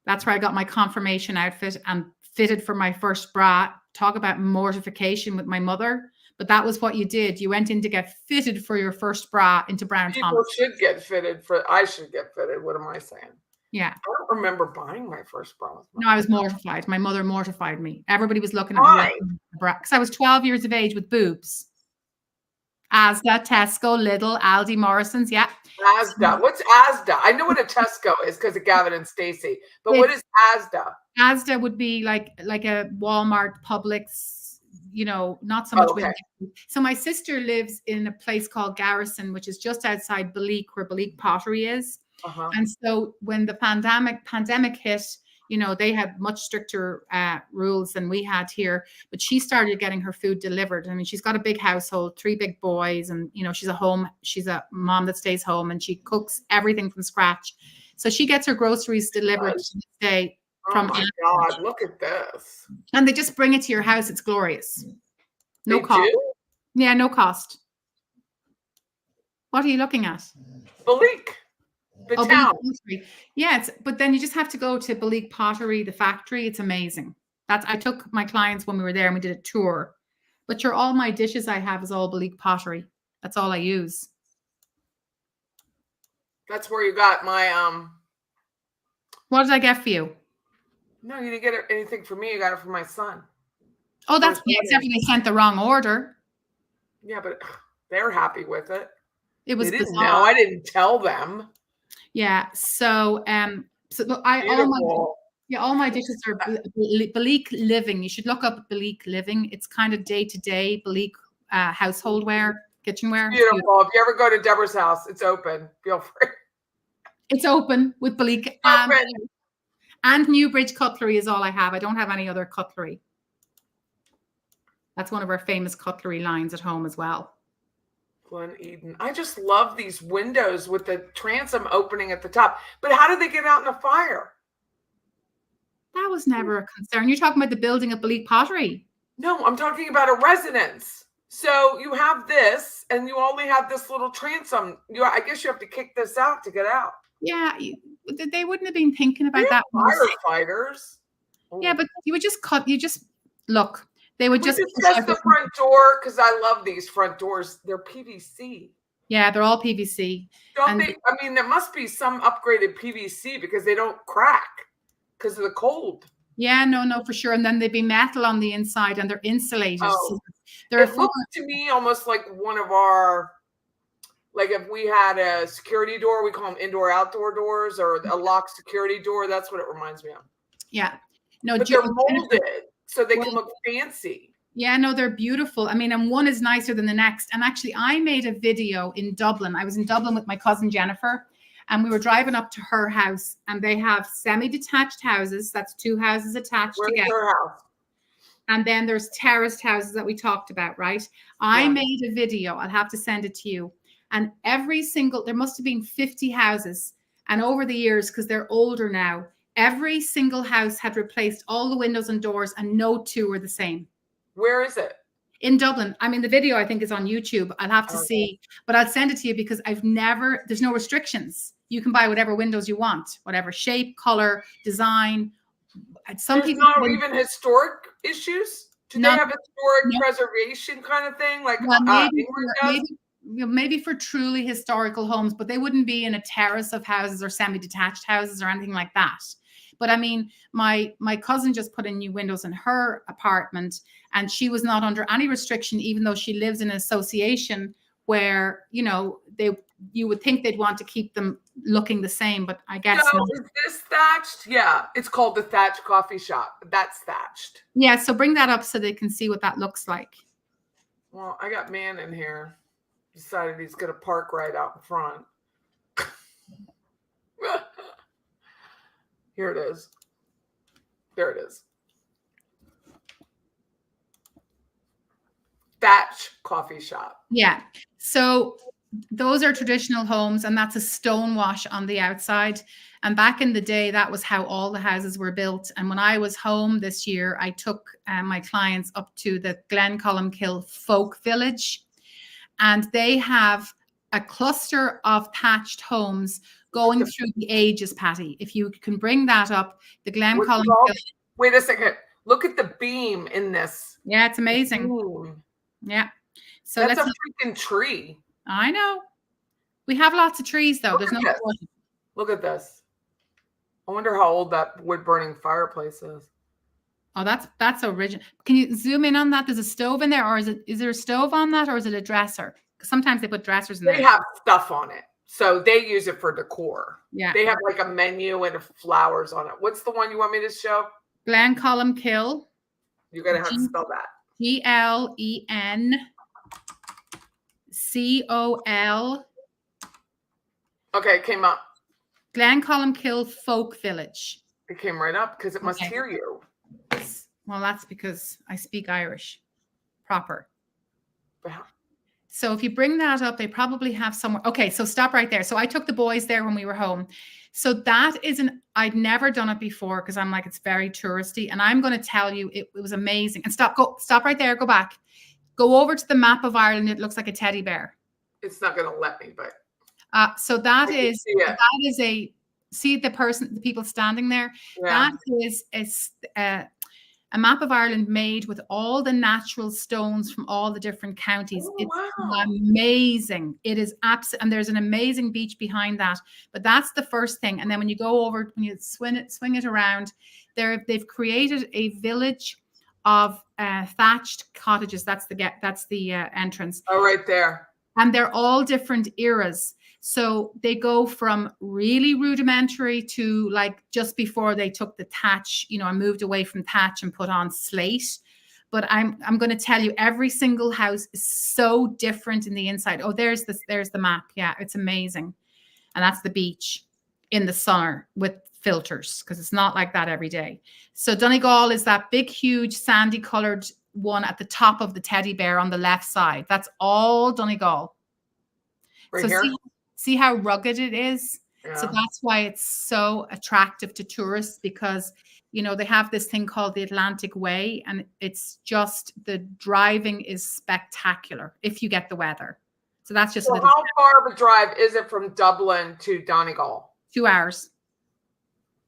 That's where I got my confirmation outfit and fitted for my first bra. Talk about mortification with my mother. But that was what you did. You went in to get fitted for your first bra into Brown Thomas. People should get fitted I should get fitted. What am I saying? Yeah. I don't remember buying my first bra. No, I was mortified. My mother mortified me. Everybody was looking at me because I was 12 years of age with boobs. Asda, Tesco, Lidl, Aldi, Morrison's. Yeah. Asda. What's Asda? I know what a Tesco is because of Gavin and Stacey. But what is Asda? Asda would be like a Walmart, Publix, you know, not so much. Okay. So my sister lives in a place called Garrison, which is just outside Balik, where Balik Pottery is. And so when the pandemic hit, you know, they had much stricter rules than we had here, but she started getting her food delivered. I mean, she's got a big household, 3 big boys, and, you know, she's a mom that stays home and she cooks everything from scratch. So she gets her groceries delivered to this day. Oh my God, look at this. And they just bring it to your house. It's glorious. No cost. Yeah, no cost. What are you looking at? Balik. The town. Yeah, but then you just have to go to Balik Pottery, the factory. It's amazing. I took my clients when we were there and we did a tour. But all my dishes I have is all Balik Pottery. That's all I use. That's where you got my What did I get for you? No, you didn't get anything for me. You got it for my son. Oh, except they sent the wrong order. Yeah, but they're happy with it. It was bizarre. No, I didn't tell them. Yeah. So all my dishes are Balik Living. You should look up Balik Living. It's kind of day-to-day Balik household wear, kitchenware. Beautiful. If you ever go to Deborah's house, it's open. Feel free. It's open with Balik. And Newbridge cutlery is all I have. I don't have any other cutlery. That's one of our famous cutlery lines at home as well. Glen Eden. I just love these windows with the transom opening at the top. But how did they get out in a fire? That was never a concern. You're talking about the building of Believe Pottery. No, I'm talking about a residence. So you have this, and you only have this little transom. I guess you have to kick this out to get out. Yeah, they wouldn't have been thinking about that. Firefighters. Yeah, but you would just cut. You just look. They would just discuss the front door because I love these front doors. They're PVC. Yeah, they're all PVC. Don't they? I mean, there must be some upgraded PVC because they don't crack because of the cold. Yeah, no, for sure. And then they'd be metal on the inside, and they're insulated. Oh. So it looks to me almost like one of our, like if we had a security door, we call them indoor-outdoor doors, or a locked security door. That's what it reminds me of. Yeah. No, but they're molded so they can look fancy. Yeah, no, they're beautiful. I mean, and one is nicer than the next. And actually, I made a video in Dublin. I was in Dublin with my cousin Jennifer, and we were driving up to her house, and they have semi-detached houses. That's 2 houses attached together. Her house? And then there's terraced houses that we talked about, right? I made a video. I'll have to send it to you. And there must have been 50 houses. And over the years, because they're older now, every single house had replaced all the windows and doors, and no 2 were the same. Where is it? In Dublin. I mean, the video I think is on YouTube. I'll have to see, but I'll send it to you because there's no restrictions. You can buy whatever windows you want, whatever shape, color, design. There's not even historic issues? Do they have historic preservation kind of thing? Like maybe for truly historical homes, but they wouldn't be in a terrace of houses or semi-detached houses or anything like that. But I mean, my cousin just put in new windows in her apartment, and she was not under any restriction, even though she lives in an association where, you would think they'd want to keep them looking the same, but I guess not. Is this thatched? Yeah, it's called the Thatched Coffee Shop. That's thatched. Yeah, so bring that up so they can see what that looks like. Well, I got man in here. Decided he's going to park right out in front. Here it is. There it is. Thatch Coffee Shop. Yeah. So those are traditional homes, and that's a stone wash on the outside. And back in the day, that was how all the houses were built. And when I was home this year, I took my clients up to the Glencolmkill Folk Village, and they have a cluster of thatched homes going through the ages, Patty. If you can bring that up, the Glencolmkill. Wait a second. Look at the beam in this. Yeah, it's amazing. Yeah. So that's a freaking tree. I know. We have lots of trees, though. There's no question. Look at this. I wonder how old that wood-burning fireplace is. Oh, that's original. Can you zoom in on that? There's a stove in there, or is there a stove on that, or is it a dresser? Because sometimes they put dressers in there. They have stuff on it, so they use it for decor. Yeah. They have like a menu and flowers on it. What's the one you want me to show? Glencolmkill. You're gonna have to spell that. GLENCOL. Okay, it came up. Glencolmkill Folk Village. It came right up because it must hear you. Well, that's because I speak Irish proper. Wow. So if you bring that up, they probably have somewhere. Okay, so stop right there. So I took the boys there when we were home. So that I'd never done it before because I'm like, it's very touristy. And I'm going to tell you, it was amazing. And stop right there. Go back. Go over to the map of Ireland. It looks like a teddy bear. It's not going to let me, but. So see the people standing there. Yeah. That is a map of Ireland made with all the natural stones from all the different counties. Oh, it's amazing. It is absolutely, and there's an amazing beach behind that. But that's the first thing. And then when you go over, when you swing it around, they've created a village of thatched cottages. That's the entrance. Oh, right there. And they're all different eras. So they go from really rudimentary to like just before they took the thatch, and moved away from thatch and put on slate. But I'm going to tell you, every single house is so different in the inside. Oh, there's the map. Yeah, it's amazing. And that's the beach in the summer with filters because it's not like that every day. So Donegal is that big, huge, sandy colored one at the top of the teddy bear on the left side. That's all Donegal. Right So here? see how rugged it is? Yeah. So that's why it's so attractive to tourists because, they have this thing called the Atlantic Way, and it's just the driving is spectacular if you get the weather. So that's just how far of a drive is it from Dublin to Donegal? 2 hours.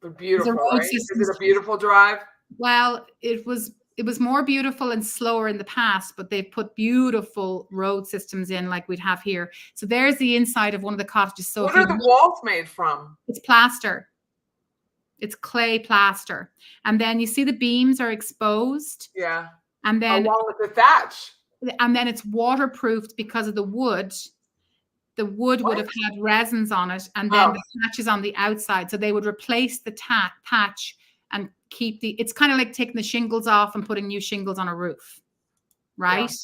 But beautiful, right? Is it a beautiful drive? Well, it was more beautiful and slower in the past, but they've put beautiful road systems in like we'd have here. So there's the inside of one of the cottages. So what are the walls made from? It's plaster. It's clay plaster. And then you see the beams are exposed. Yeah. And then along with the thatch. And then it's waterproofed because of the wood. The wood would have had resins on it, and then the thatch is on the outside. So they would replace the thatch and keep it's kind of like taking the shingles off and putting new shingles on a roof, right? Yeah.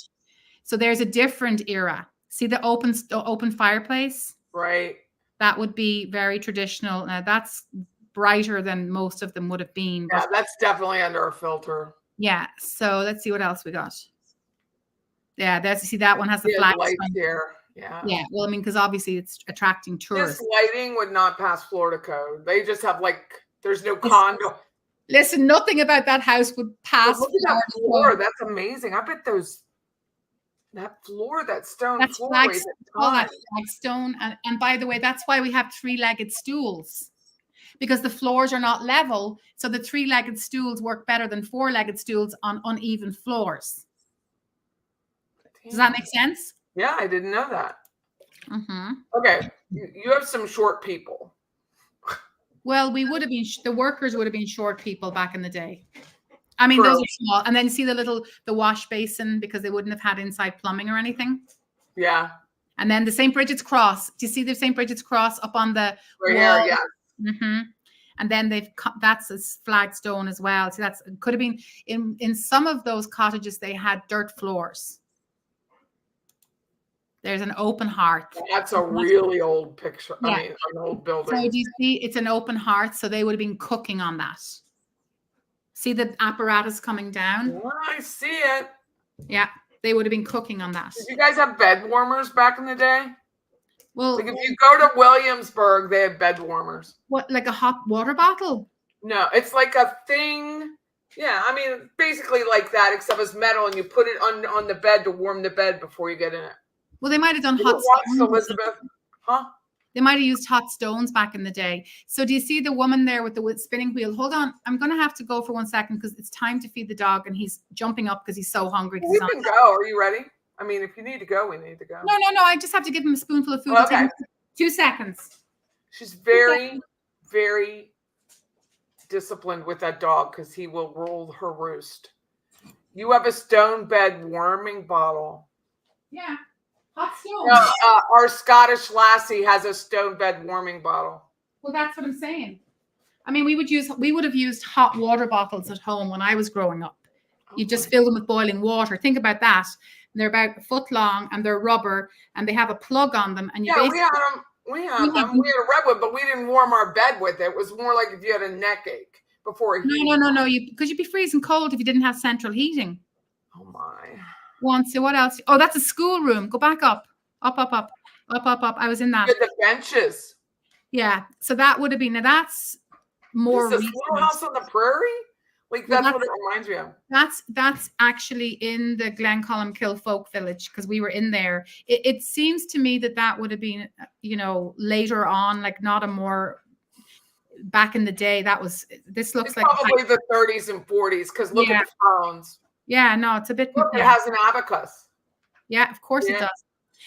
So there's a different era. See the open fireplace? Right. That would be very traditional. Now that's brighter than most of them would have been. Yeah, that's definitely under a filter. Yeah. So let's see what else we got. Yeah, see that one has the flag lights here. Yeah. Yeah. Well, I mean, because obviously it's attracting tourists. This lighting would not pass Florida code. They just have there's no condo. Listen, nothing about that house would pass. Look at that floor. That's amazing. I bet that stone floor. That's flagstone. And by the way, that's why we have 3-legged stools. Because the floors are not level. So the 3-legged stools work better than 4-legged stools on uneven floors. Does that make sense? Yeah, I didn't know that. Mm-hmm. Okay, you have some short people. Well, we would have been, the workers would have been short people back in the day. I mean, those are small. And then you see the wash basin because they wouldn't have had inside plumbing or anything. Yeah. And then the St. Bridget's Cross. Do you see the St. Bridget's Cross up on the wall? Yeah. Mm-hmm. And then that's a flagstone as well. So could have been in some of those cottages, they had dirt floors. There's an open hearth. That's a really old picture. Yeah. I mean, an old building. So do you see it's an open hearth? So they would have been cooking on that. See the apparatus coming down? Oh, I see it. Yeah, they would have been cooking on that. Did you guys have bed warmers back in the day? Well, if you go to Williamsburg, they have bed warmers. What, like a hot water bottle? No, it's like a thing. Yeah, I mean, basically like that, except it's metal, and you put it on the bed to warm the bed before you get in it. Well, they might have done hot stones. Elizabeth, huh? They might have used hot stones back in the day. So do you see the woman there with the spinning wheel? Hold on. I'm going to have to go for 1 second because it's time to feed the dog and he's jumping up because he's so hungry. We can go. Are you ready? I mean, if you need to go, we need to go. No. I just have to give him a spoonful of food. Okay. 2 seconds. She's very, very disciplined with that dog because he will roll her roost. You have a stone bed warming bottle. Yeah. Hot stone. Our Scottish lassie has a stone bed warming bottle. Well, that's what I'm saying. I mean, we would have used hot water bottles at home when I was growing up. You just fill them with boiling water. Think about that. They're about a foot long and they're rubber and they have a plug on them. And we had them. We had a redwood, but we didn't warm our bed with it. It was more like if you had a neck ache before a heat. No. Because you'd be freezing cold if you didn't have central heating. Oh my. So what else? Oh, that's a schoolroom. Go back up. Up. I was in that. The benches. Yeah. So that would have been, now that's more. Is this Little House on the Prairie? That's what it reminds me of. That's actually in the Glencolmkill Folk Village because we were in there. It seems to me that would have been, later on, like not a more back in the day. This looks like probably the 30s and 40s because look at the phones. Yeah, no, it's a bit. Look, it has an abacus. Yeah, of course it does.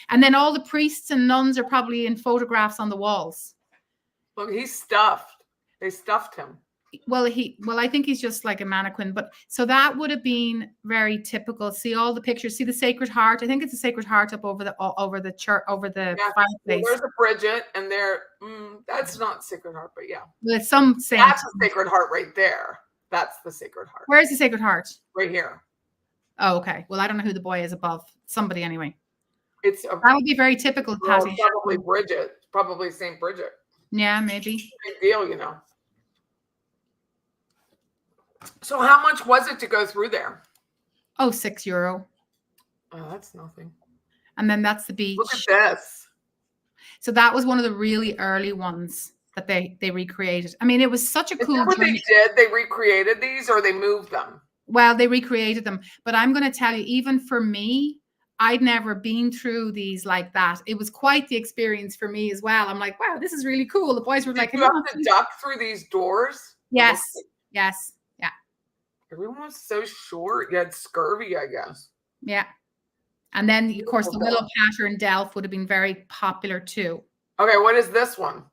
And then all the priests and nuns are probably in photographs on the walls. Look, he's stuffed. They stuffed him. Well, I think he's just like a mannequin. But so that would have been very typical. See all the pictures. See the Sacred Heart. I think it's a Sacred Heart up over the church, over the fireplace. Well, there's a Bridget, and that's not Sacred Heart, but yeah. Well, it's some saint. That's a Sacred Heart right there. That's the Sacred Heart. Where's the Sacred Heart? Right here. Oh, okay. Well, I don't know who the boy is above. Somebody anyway. That would be very typical. Probably Bridget. Probably St. Bridget. Yeah, maybe. Big deal, So how much was it to go through there? Oh, €6. Oh, that's nothing. And then that's the beach. Look at this. So that was one of the really early ones that they recreated. I mean, it was such a Is cool that what journey. they did? They recreated these or they moved them? Well, they recreated them. But I'm going to tell you, even for me, I'd never been through these like that. It was quite the experience for me as well. I'm like, wow, this is really cool. The boys were like, you have to duck through these doors? Yes. Yes. Yeah. Everyone was so short. You had scurvy, I guess. Yeah. And then, of course, the Willow Patter in Delft would have been very popular too. Okay, what is this one?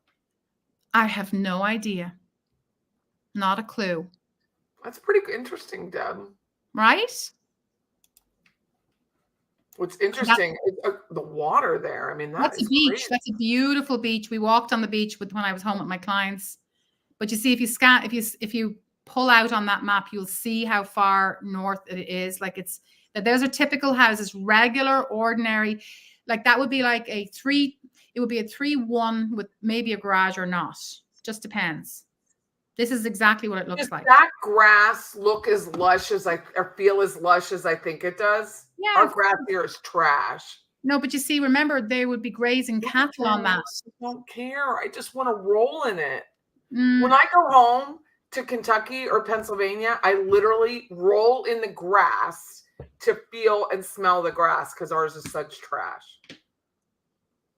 I have no idea. Not a clue. That's pretty interesting, Deb. Right? What's interesting is the water there. I mean, that's a beach. Great. That's a beautiful beach. We walked on the beach when I was home with my clients. But you see, if you pull out on that map, you'll see how far north it is. Like those are typical houses, regular, ordinary. Like that would be like it would be a 3-1 with maybe a garage or not. Just depends. This is exactly what it looks like. That grass look as lush as or feel as lush as I think it does? Yeah. Our grass here is trash. No, but you see, remember, they would be grazing cattle on that. I don't care. I just want to roll in it. When I go home to Kentucky or Pennsylvania, I literally roll in the grass to feel and smell the grass because ours is such trash.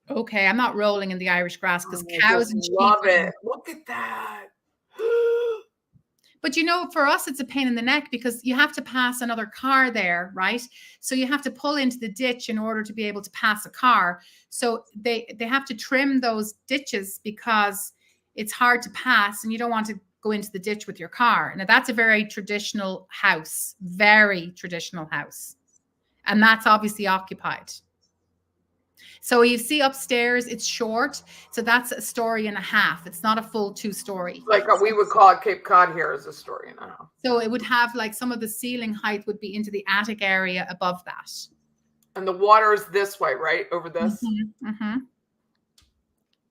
Okay, I'm not rolling in the Irish grass because cows and sheep. Love it. Look at that. But for us, it's a pain in the neck because you have to pass another car there, right? So you have to pull into the ditch in order to be able to pass a car. So they have to trim those ditches because it's hard to pass and you don't want to go into the ditch with your car. Now, that's a very traditional house, very traditional house. And that's obviously occupied. So you see upstairs, it's short. So that's a story and a half. It's not a full 2-story. Like we would call it Cape Cod here as a story and a half. So it would have like some of the ceiling height would be into the attic area above that. And the water is this way, right? Over this? Mm-hmm, mm-hmm.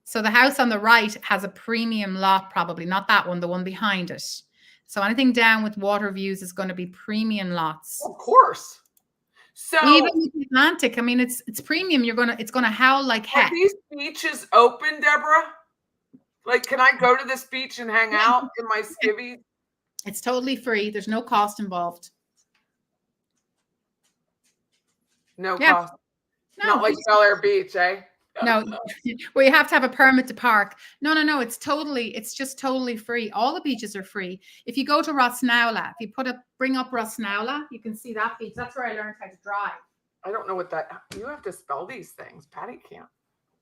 So the house on the right has a premium lot, probably not that one, the one behind it. So anything down with water views is going to be premium lots. Of course. So even with the Atlantic, I mean, it's premium. It's gonna howl like heck. Are these beaches open, Deborah? Like, can I go to this beach and hang out in my skivvy? It's totally free. There's no cost involved. No cost. No, not like Bel Air Beach, eh? No, well, you have to have a permit to park. No. It's just totally free. All the beaches are free. If you go to Rosnowla, if you bring up Rosnowla, you can see that beach. That's where I learned how to drive. I don't know what that, you have to spell these things. Patty can't.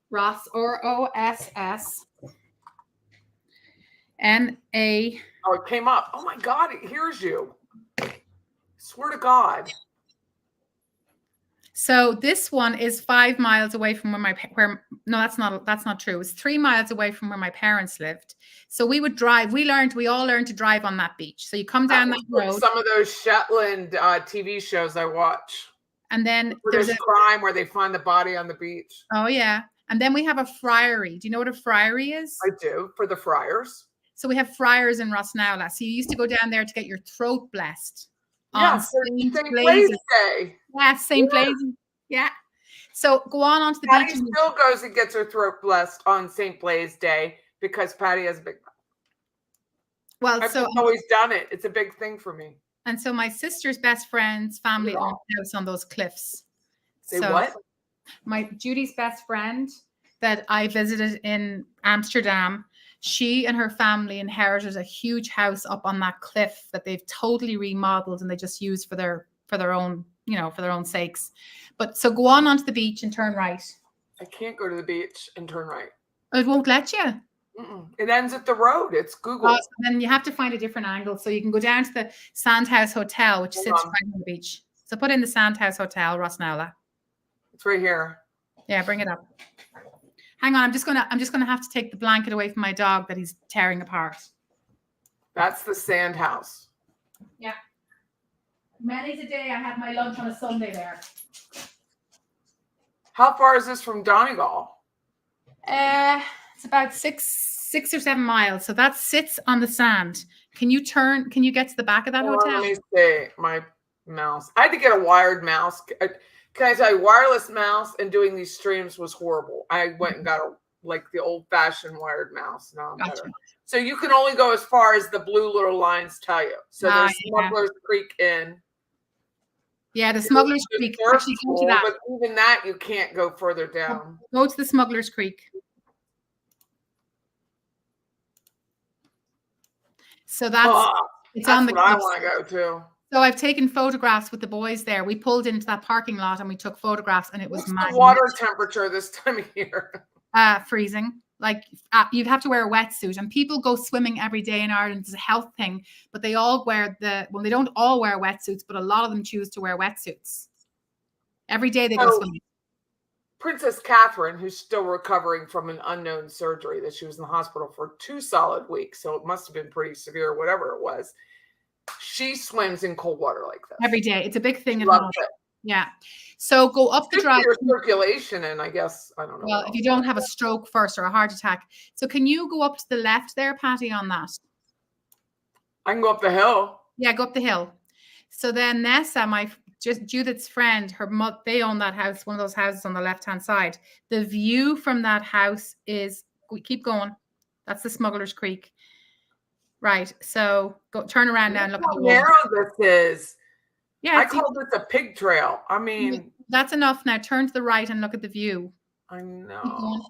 Ross, ROSSNA. Oh, it came up. Oh my God, it hears you. Swear to God. So this one is 5 miles away from no, that's not true. It's 3 miles away from where my parents lived. So we would drive. We all learned to drive on that beach. So you come down that road. Some of those Shetland TV shows I watch. And then there's a crime where they find the body on the beach. Oh yeah. And then we have a friary. Do you know what a friary is? I do, for the friars. So we have friars in Rosnowla. So you used to go down there to get your throat blessed. Yeah, St. Blaise's Day. Yeah, St. Blaise's. Yeah. So go onto the beach. Patty still goes and gets her throat blessed on St. Blaise's Day because Patty has a big mouth. Well, I've always done it. It's a big thing for me. And so my sister's best friend's family owned a house on those cliffs. What? Judy's best friend that I visited in Amsterdam, she and her family inherited a huge house up on that cliff that they've totally remodeled and they just use for their own, for their own sakes. But so go onto the beach and turn right. I can't go to the beach and turn right. It won't let you. It ends at the road. It's Google. So then you have to find a different angle. So you can go down to the Sandhouse Hotel, which sits right on the beach. So put in the Sandhouse Hotel, Rosnowla. It's right here. Yeah, bring it up. Hang on, I'm just gonna have to take the blanket away from my dog that he's tearing apart. That's the Sand House. Yeah. Many's a day I had my lunch on a Sunday there. How far is this from Donegal? It's about 6 or 7 miles. So that sits on the sand. Can you get to the back of that hotel? Let me see my mouse. I had to get a wired mouse. Can I tell you, wireless mouse and doing these streams was horrible. I went and got like the old-fashioned wired mouse. No, I'm better. So you can only go as far as the blue little lines tell you. So there's Smuggler's Creek Inn. Yeah, the Smuggler's Creek. Actually, go to that. But even that, you can't go further down. Go to the Smuggler's Creek. So it's on the. What I want to go to. So I've taken photographs with the boys there. We pulled into that parking lot and we took photographs, and it was the water temperature this time of year? Freezing. Like you'd have to wear a wetsuit, and people go swimming every day in Ireland. It's a health thing, but they all wear they don't all wear wetsuits, but a lot of them choose to wear wetsuits. Every day they go swimming. Princess Catherine, who's still recovering from an unknown surgery that she was in the hospital for 2 solid weeks, so it must have been pretty severe, whatever it was. She swims in cold water like this every day. It's a big thing. Yeah. So go up the drive. Your circulation, and I guess I don't know. Well, if you don't have a stroke first or a heart attack, so can you go up to the left there, Patty, on that? I can go up the hill. Yeah, go up the hill. So then Nessa, Judith's friend, her mother, they own that house, one of those houses on the left-hand side. The view from that house is. Keep going. That's the Smuggler's Creek. Right. So go turn around now and look at the narrow this is. Yeah, I call this a pig trail. I mean, that's enough now. Turn to the right and look at the view. I know.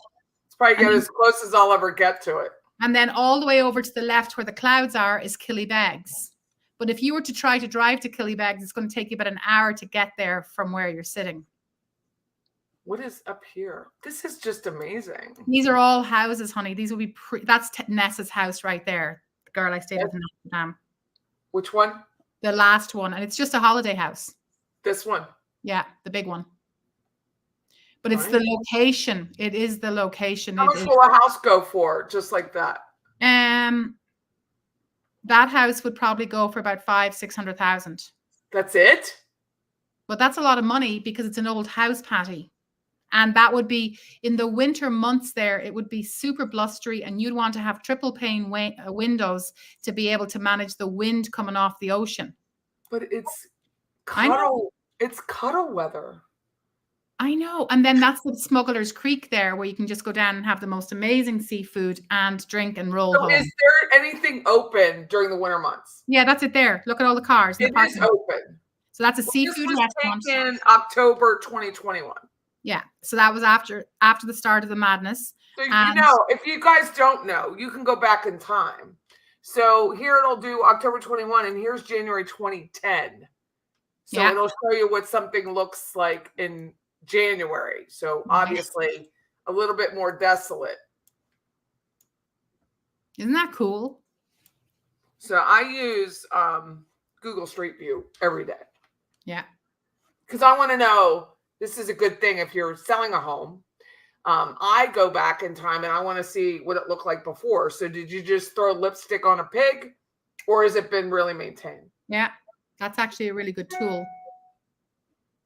It's probably get as close as I'll ever get to it. And then all the way over to the left where the clouds are is Killybegs. But if you were to try to drive to Killybegs, it's going to take you about an hour to get there from where you're sitting. What is up here? This is just amazing. These are all houses, honey. These will be that's Nessa's house right there. The girl I stayed with in Amsterdam. Which one? The last one. And it's just a holiday house. This one? Yeah, the big one. But it's the location. It is the location. How much will a house go for? Just like that? That house would probably go for about 500,000-600,000. That's it? But that's a lot of money because it's an old house, Patty. And that would be in the winter months there, it would be super blustery, and you'd want to have triple pane windows to be able to manage the wind coming off the ocean. But it's cuddle weather. I know. And then that's the Smuggler's Creek there, where you can just go down and have the most amazing seafood and drink and roll home. Is there anything open during the winter months? Yeah, that's it there. Look at all the cars. It is open. So that's a seafood restaurant. In October 2021. Yeah. So that was after the start of the madness. So, if you guys don't know, you can go back in time. So here it'll do October 21, and here's January 2010. So it'll show you what something looks like in January. So obviously a little bit more desolate. Isn't that cool? So I use Google Street View every day. Yeah. Because I want to know, this is a good thing if you're selling a home. I go back in time and I want to see what it looked like before. So did you just throw lipstick on a pig, or has it been really maintained? Yeah, that's actually a really good tool.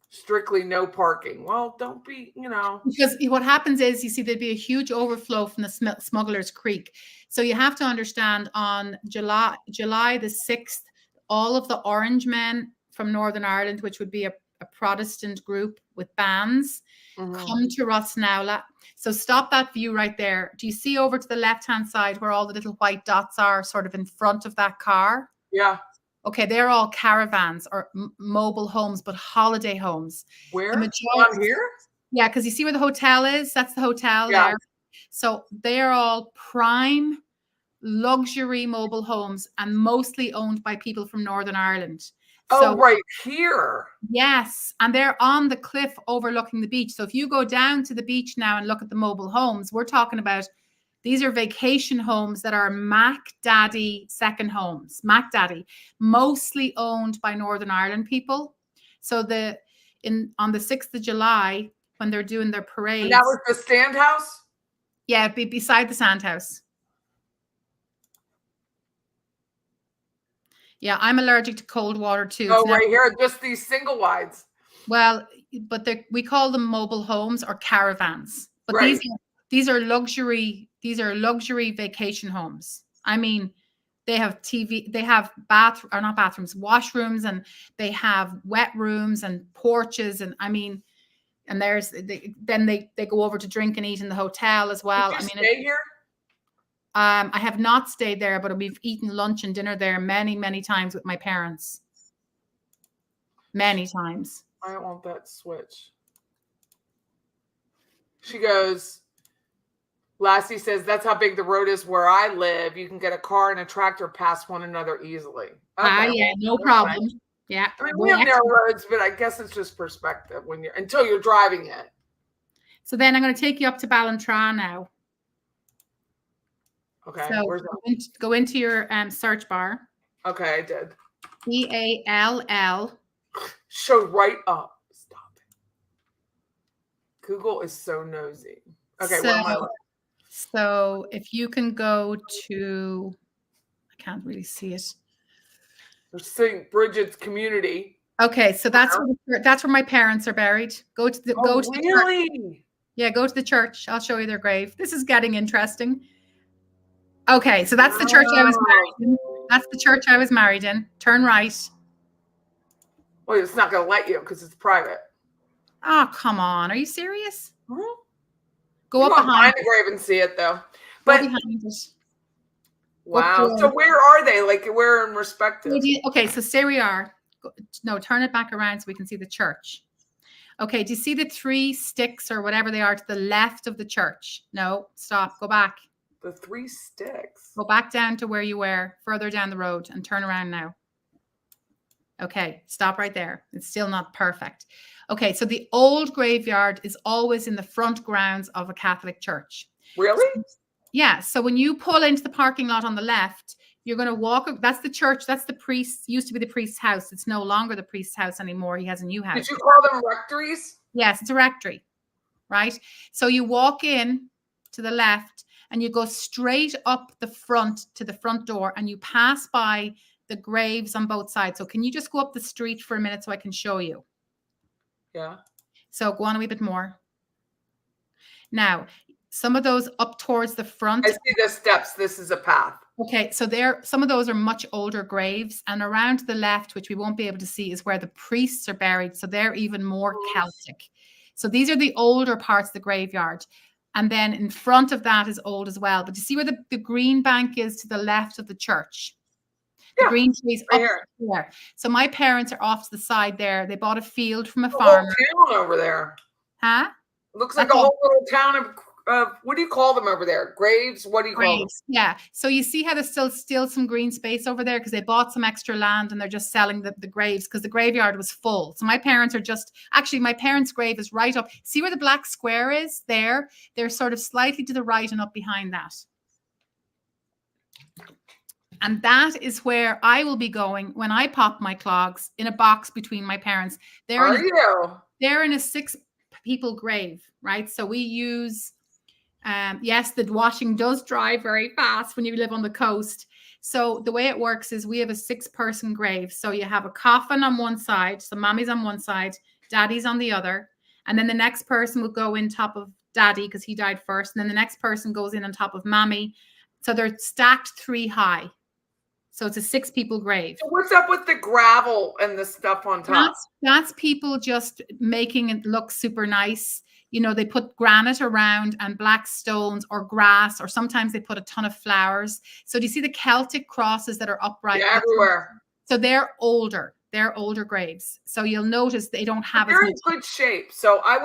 Strictly no parking. Well, don't be, Because what happens is, you see, there'd be a huge overflow from the Smuggler's Creek. So you have to understand, on July the 6th, all of the Orange Men from Northern Ireland, which would be a Protestant group with bands, come to Rosnowla. So stop that view right there. Do you see over to the left-hand side where all the little white dots are, sort of in front of that car? Yeah. Okay, they're all caravans or mobile homes, but holiday homes. Where? On here? Yeah, because you see where the hotel is? That's the hotel there. So they're all prime luxury mobile homes, and mostly owned by people from Northern Ireland. Oh, right here. Yes. And they're on the cliff overlooking the beach. So if you go down to the beach now and look at the mobile homes, we're talking about, these are vacation homes that are Mac Daddy second homes. Mac Daddy, mostly owned by Northern Ireland people. So on the 6th of July, when they're doing their parade. And that was the stand house? Yeah, beside the sand house. Yeah, I'm allergic to cold water too. Oh, right here, just these single wides. Well, but we call them mobile homes or caravans. But these are luxury These are luxury vacation homes. I mean, they have TV, they have not bathrooms, washrooms, and they have wet rooms and porches. And I mean, and then they go over to drink and eat in the hotel as well. Did you I mean, stay here? I have not stayed there, but we've eaten lunch and dinner there many, many times with my parents. Many times. I don't want that switch. She goes, Lassie says, that's how big the road is where I live. You can get a car and a tractor past one another easily. Okay, Yeah, no problem. Fine. Yeah. I mean, we have narrow roads, but I guess it's just perspective until you're driving it. So then I'm going to take you up to Ballantrae now. Okay. So go into your search bar. Okay, I did. BALL. Show right up. Stop it. Google is so nosy. Okay, where am I looking? So if you can go to, I can't really see it. We're seeing Bridget's community. Okay, so that's where my parents are buried. Go to the really? The church. Yeah, go to the church. I'll show you their grave. This is getting interesting. Okay, so that's the church I was married in. That's the church I was married in. Turn right. Well, it's not going to let you because it's private. Oh, come on. Are you serious? Mm-hmm. Go up behind the grave and see it, though. But go behind it. Wow. So where are they? Like, where in respect to? Okay, so stay where we are. No, turn it back around so we can see the church. Okay, do you see the 3 sticks or whatever they are to the left of the church? No, stop. Go back. The 3 sticks. Go back down to where you were, further down the road, and turn around now. Okay, stop right there. It's still not perfect. Okay, so the old graveyard is always in the front grounds of a Catholic church. Really? Yeah, so when you pull into the parking lot on the left, you're going to walk. That's the church. That's the priest. Used to be the priest's house. It's no longer the priest's house anymore. He has a new house. Did you call them rectories? Yes, it's a rectory, right? So you walk in to the left and you go straight up the front to the front door and you pass by the graves on both sides. So can you just go up the street for a minute so I can show you? Yeah. So go on a wee bit more. Now, some of those up towards the front. I see the steps. This is a path. Okay, so some of those are much older graves, and around to the left, which we won't be able to see, is where the priests are buried. So they're even more Celtic. So these are the older parts of the graveyard. And then in front of that is old as well. But you see where the green bank is to the left of the church? The green trees up there. So my parents are off to the side there. They bought a field from a farmer. Whole town over there. Huh? Looks like a whole little town of what do you call them over there? Graves? What do you call them? Yeah. So you see how there's still some green space over there because they bought some extra land and they're just selling the graves because the graveyard was full. So my parents are my parents' grave is right up. See where the black square is there? They're sort of slightly to the right and up behind that. And that is where I will be going when I pop my clogs in a box between my parents. They're in a 6-people grave, right? So we use, yes, the washing does dry very fast when you live on the coast. So the way it works is we have a 6-person grave. So you have a coffin on one side. So mommy's on one side, daddy's on the other. And then the next person will go in top of daddy because he died first. And then the next person goes in on top of mommy. So they're stacked 3 high. So it's a 6-people grave. So what's up with the gravel and the stuff on top? That's people just making it look super nice. You know, they put granite around and black stones or grass, or sometimes they put a ton of flowers. So do you see the Celtic crosses that are upright? Yeah, everywhere. So they're older. They're older graves. So you'll notice they don't have they're in good shape. So I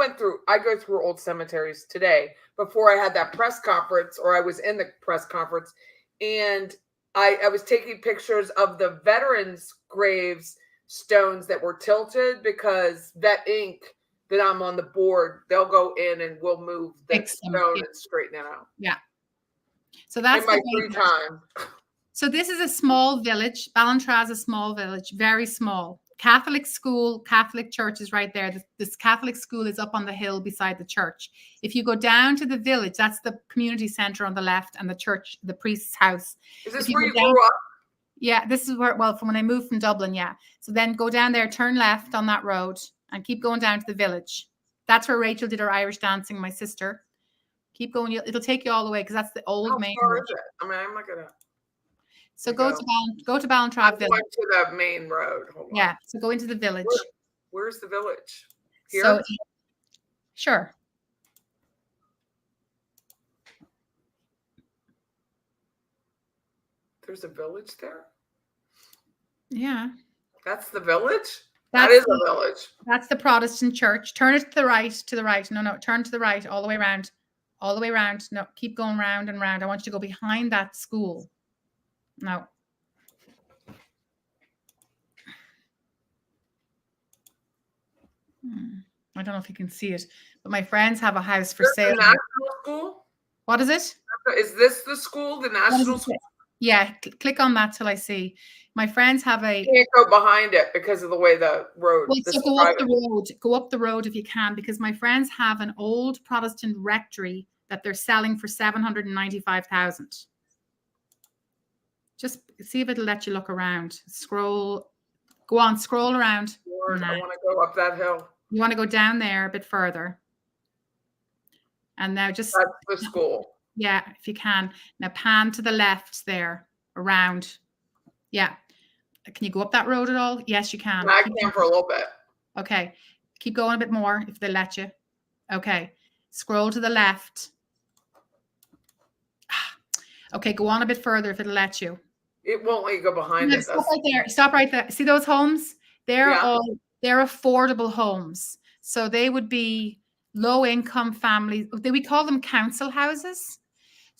go through old cemeteries today before I had that press conference, or I was in the press conference, and I was taking pictures of the veterans' graves stones that were tilted because Vet Inc. that I'm on the board, they'll go in and we'll move the stone and straighten it out. Yeah. So that's in my free time. So this is a small village. Ballantrae is a small village, very small. Catholic school, Catholic church is right there. This Catholic school is up on the hill beside the church. If you go down to the village, that's the community center on the left and the church, the priest's house. Is this where you grew up? Yeah, this is where, well, from when I moved from Dublin, yeah. So then go down there, turn left on that road and keep going down to the village. That's where Rachel did her Irish dancing, my sister. Keep going. It'll take you all the way because that's the old How main far road. is it? I mean, I'm not gonna. So go to I'm Ballantrae going Village. to the main road. Hold on. Yeah. So go into the village. Where's the village? Here? So sure. There's a village there? Yeah. That's the village? That is a village. That's the Protestant church. Turn it to the right, No, turn to the right, all the way around. All the way around. No, keep going round and round. I want you to go behind that school. No. I don't know if you can see it, but my friends have a house for sale. The national school? What is it? Is this the school? The national school? Yeah, click on that till I see. My friends have a. You can't go behind it because of the way the road. Well, so go up the road. Go up the road if you can, because my friends have an old Protestant rectory that they're selling for $795,000. Just see if it'll let you look around. Scroll. Go on, scroll around. Lord, I want to go up that hill. You want to go down there a bit further. And now just. That's the school. Yeah, if you can. Now pan to the left there, around. Yeah. Can you go up that road at all? Yes, you can. I can for a little bit. Okay. Keep going a bit more if they let you. Okay. Scroll to the left. Okay, go on a bit further if it'll let you. It won't let you go behind it. Stop right there. Stop right there. See those homes? They're affordable homes. So they would be low income families. We call them council houses.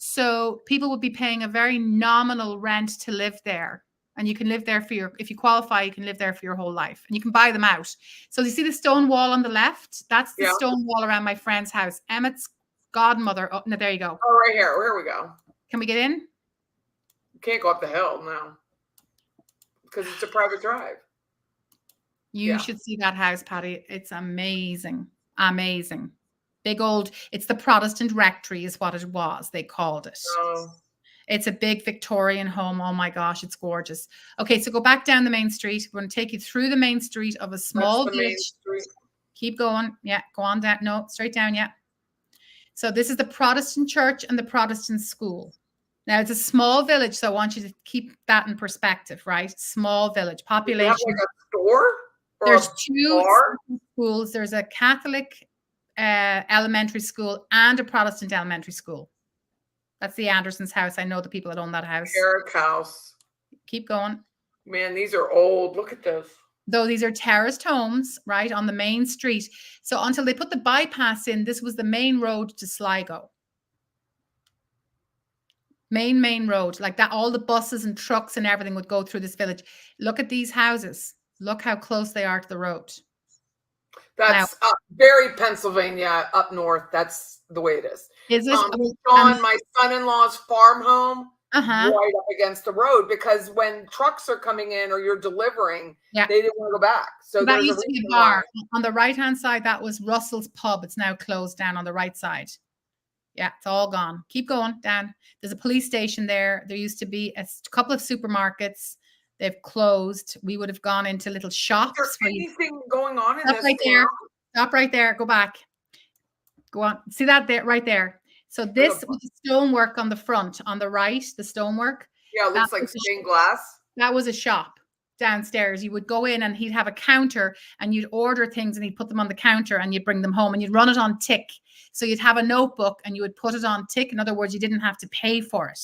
So people would be paying a very nominal rent to live there. And you can live there if you qualify, you can live there for your whole life. And you can buy them out. So you see the stone wall on the left? That's the stone wall around my friend's house. Emmett's godmother. Oh, no, there you go. Oh, right here. Where we go? Can we get in? You can't go up the hill now. Because it's a private drive. You should see that house, Patty. It's amazing. Amazing. Big old, it's the Protestant rectory is what it was. They called it. Oh. It's a big Victorian home. Oh my gosh, it's gorgeous. Okay, so go back down the main street. We're going to take you through the main street of a small village. Keep going. Yeah, go on down. No, straight down. Yeah. So this is the Protestant church and the Protestant school. Now it's a small village, so I want you to keep that in perspective, right? Small village population. You have like a store? There's two schools. There's a Catholic elementary school and a Protestant elementary school. That's the Anderson's house. I know the people that own that house. Eric house. Keep going. Man, these are old. Look at this. Though these are terraced homes, right, on the main street. So until they put the bypass in, this was the main road to Sligo. Main road. Like that, all the buses and trucks and everything would go through this village. Look at these houses. Look how close they are to the road. That's very Pennsylvania up north. That's the way it is. Is it? Sean, my son-in-law's farm home, right up against the road, because when trucks are coming in or you're delivering, they didn't want to go back. So that used to be a bar. On the right-hand side, that was Russell's Pub. It's now closed down on the right side. Yeah, it's all gone. Keep going, Dan. There's a police station there. There used to be a couple of supermarkets. They've closed. We would have gone into little shops. Is there anything going on in this right there. Stop right there. Go back. Go on. See that there, right there. So this was the stonework on the front, on the right, the stonework. Yeah, it looks like stained glass. That was a shop downstairs. You would go in and he'd have a counter and you'd order things and he'd put them on the counter and you'd bring them home and you'd run it on tick. So you'd have a notebook and you would put it on tick. In other words, you didn't have to pay for it.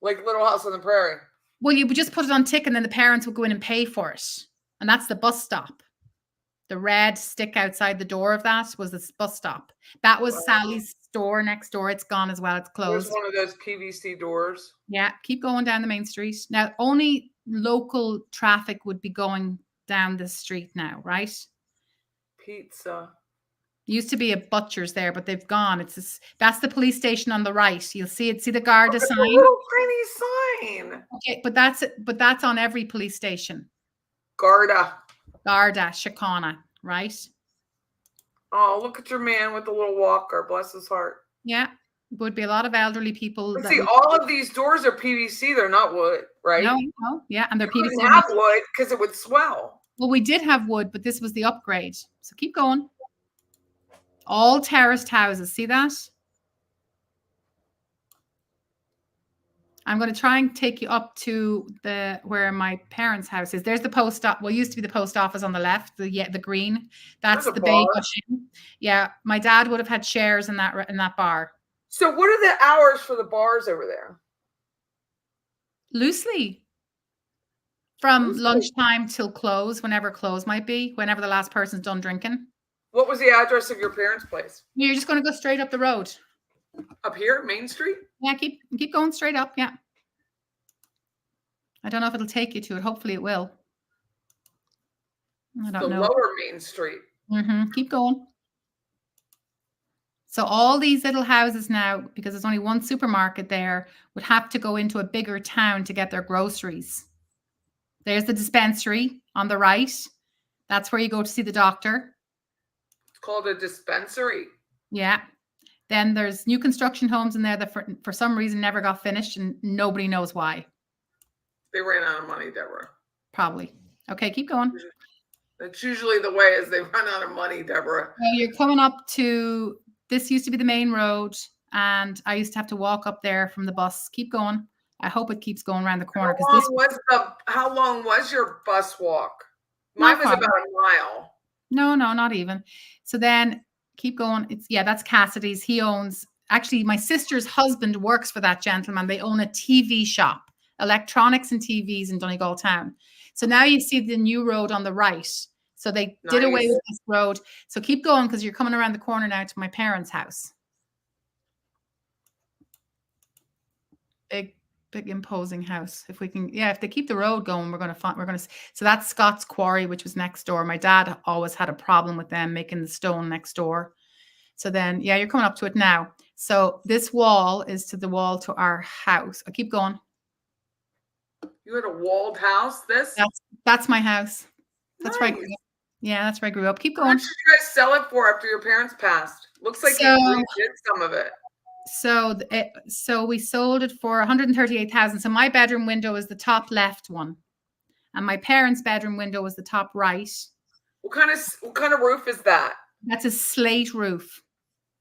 Like Little House on the Prairie. Well, you would just put it on tick and then the parents would go in and pay for it. And that's the bus stop. The red stick outside the door of that was the bus stop. That was Sally's store next door. It's gone as well. It's closed. There's one of those PVC doors. Yeah, keep going down the main street. Now, only local traffic would be going down this street now, right? Pizza. Used to be a butcher's there, but they've gone. That's the police station on the right. You'll see it. See the Garda sign? Little tiny sign. Okay, but that's on every police station. Garda, Síochána, right? Oh, look at your man with the little walker. Bless his heart. Yeah, would be a lot of elderly people. See, all of these doors are PVC. They're not wood, right? No, yeah, and they're PVC. We have wood because it would swell. Well, we did have wood, but this was the upgrade. So keep going. All terraced houses. See that? I'm going to try and take you up to where my parents' house is. There's the post office. Well, used to be the post office on the left, the green. That's There's a the bar. bay gushing. Yeah, my dad would have had shares in that bar. So what are the hours for the bars over there? Loosely. From lunchtime till close, whenever close might be, whenever the last person's done drinking. What was the address of your parents' place? You're just going to go straight up the road. Up here, Main Street? Yeah, keep going straight up. Yeah. I don't know if it'll take you to it. Hopefully it will. I don't know. Lower Main Street. Keep going. So all these little houses now, because there's only one supermarket there, would have to go into a bigger town to get their groceries. There's the dispensary on the right. That's where you go to see the doctor. It's called a dispensary. Yeah. Then there's new construction homes in there that for some reason never got finished and nobody knows why. They ran out of money, Deborah. Probably. Okay, keep going. That's usually the way is they run out of money, Deborah. Well, you're coming up to, this used to be the main road and I used to have to walk up there from the bus. Keep going. I hope it keeps going around the corner. How long was your bus walk? Mine was about a mile. No, not even. So then keep going. That's Cassidy's. He owns, actually my sister's husband works for that gentleman. They own a TV shop, electronics and TVs in Donegal town. So now you see the new road on the right. So they did away with this road. So keep going because you're coming around the corner now to my parents' house. Big imposing house. If we can, if they keep the road going, so that's Scott's Quarry, which was next door. My dad always had a problem with them making the stone next door. So then, you're coming up to it now. So this wall is to the wall to our house. I keep going. You had a walled house? That's my house. That's nice. where I grew up. Yeah, that's where I grew up. Keep going. How much did you guys sell it for after your parents passed? Looks like you did some of it. So we sold it for 138,000. So my bedroom window is the top left one, and my parents' bedroom window is the top right. What kind of roof is that? That's a slate roof.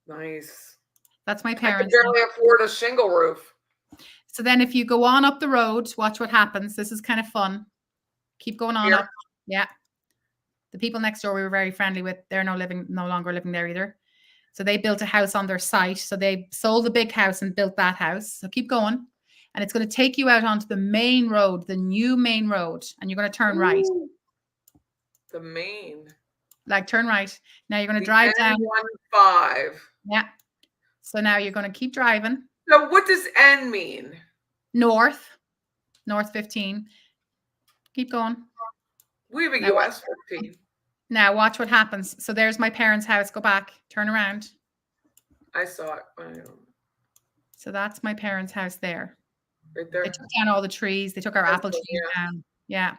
Nice. That's my parents. I can barely afford a shingle roof. So then, if you go on up the road, watch what happens. This is kind of fun. Keep going on up. Yeah. The people next door we were very friendly with. They're no longer living there either. So they built a house on their site. So they sold the big house and built that house. So keep going. And it's going to take you out onto the main road, the new main road. And you're going to turn right. The main. Like turn right. Now you're going to drive down. N15. Yeah. So now you're going to keep driving. So what does N mean? North 15. Keep going. We have a US 15. Now watch what happens. So there's my parents' house. Go back. Turn around. I saw it. So that's my parents' house there. Right there. They took down all the trees. They took our apple tree down. Yeah.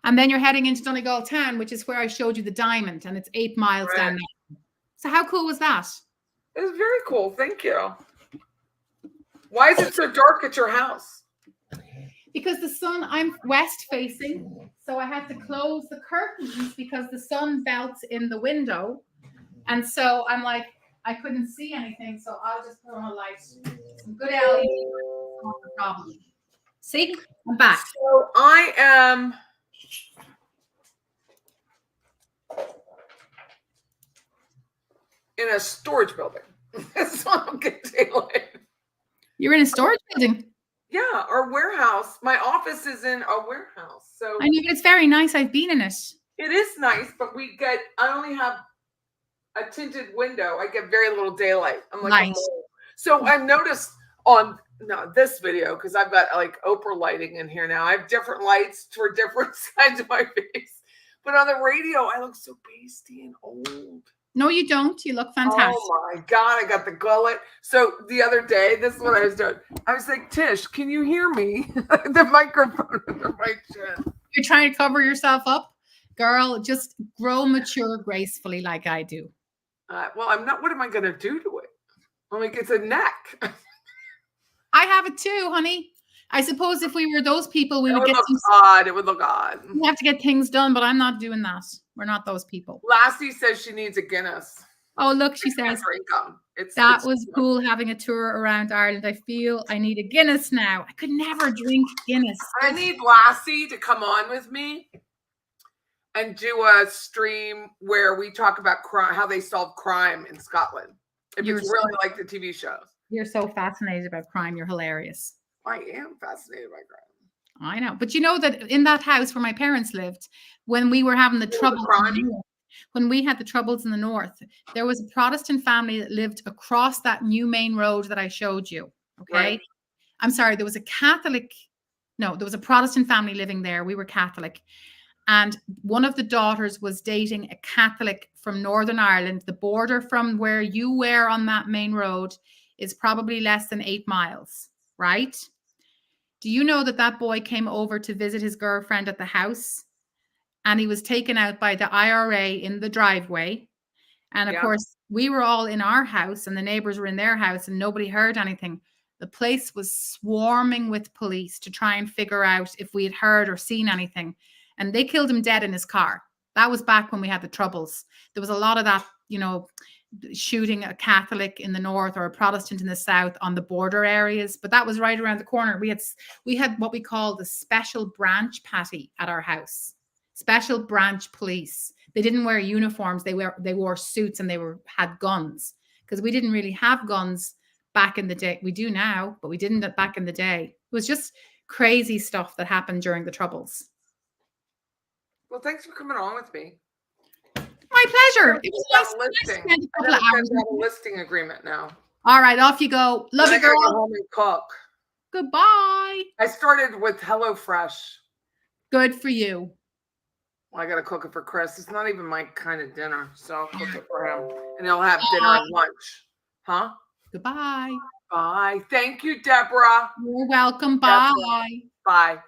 And then you're heading into Donegal town, which is where I showed you the diamond, and it's 8 miles down there. So how cool was that? It was very cool. Thank you. Why is it so dark at your house? Because the sun, I'm west facing, so I had to close the curtains because the sun belts in the window. And so I'm like, I couldn't see anything, so I'll just put on a light. Some good LED. Not the problem. See? I'm back. So I am in a storage building. So I'll get daylight. You're in a storage building? Yeah, our warehouse. My office is in a warehouse. So I know, but it's very nice. I've been in it. It is nice, but I only have a tinted window. I get very little daylight. I'm like, nice. So I've noticed on this video, because I've got like Oprah lighting in here now. I have different lights for different sides of my face. But on the radio, I look so pasty and old. No, you don't. You look fantastic. Oh my God, I got the gullet. So the other day, this is what I was doing. I was like, Tish, can you hear me? The microphone under my chin. You're trying to cover yourself up? Girl, just grow mature gracefully like I do. Well, I'm not. What am I going to do to it? I'm like, it's a neck. I have it too, honey. I suppose if we were those people, we would get odd. It would look odd. We have to get things done, but I'm not doing that. We're not those people. Lassie says she needs a Guinness. Oh, look, she I can't says, drink them. that was cool having a tour around Ireland. I feel I need a Guinness now. I could never drink Guinness. I need Lassie to come on with me and do a stream where we talk about crime, how they solve crime in Scotland. If it's really like the TV shows. You're so fascinated about crime. You're hilarious. I am fascinated by crime. I know. But you know that in that house where my parents lived, when we were having the trouble, when we had the troubles in the north, there was a Protestant family that lived across that new main road that I showed you. Okay. Right. I'm sorry. There was a Protestant family living there. We were Catholic. And one of the daughters was dating a Catholic from Northern Ireland. The border from where you were on that main road is probably less than 8 miles, right? Do you know that boy came over to visit his girlfriend at the house, and he was taken out by the IRA in the driveway? And of course, we were all in our house and the neighbors were in their house and nobody heard anything. The place was swarming with police to try and figure out if we had heard or seen anything. And they killed him dead in his car. That was back when we had the troubles. There was a lot of that, shooting a Catholic in the north or a Protestant in the south on the border areas. But that was right around the corner. We had what we call the special branch patty at our house. Special branch police. They didn't wear uniforms. They wore suits and they had guns, because we didn't really have guns back in the day. We do now, but we didn't back in the day. It was just crazy stuff that happened during the troubles. Well, thanks for coming on with me. My pleasure. It was nice. I have a listing agreement now. All right, off you go. Love you, girl. Go home and cook. Goodbye. I started with HelloFresh. Good for you. Well, I got to cook it for Chris. It's not even my kind of dinner, so I'll cook it for him. And he'll have dinner and lunch. Huh? Goodbye. Bye. Thank you, Deborah. You're welcome. Bye. Bye.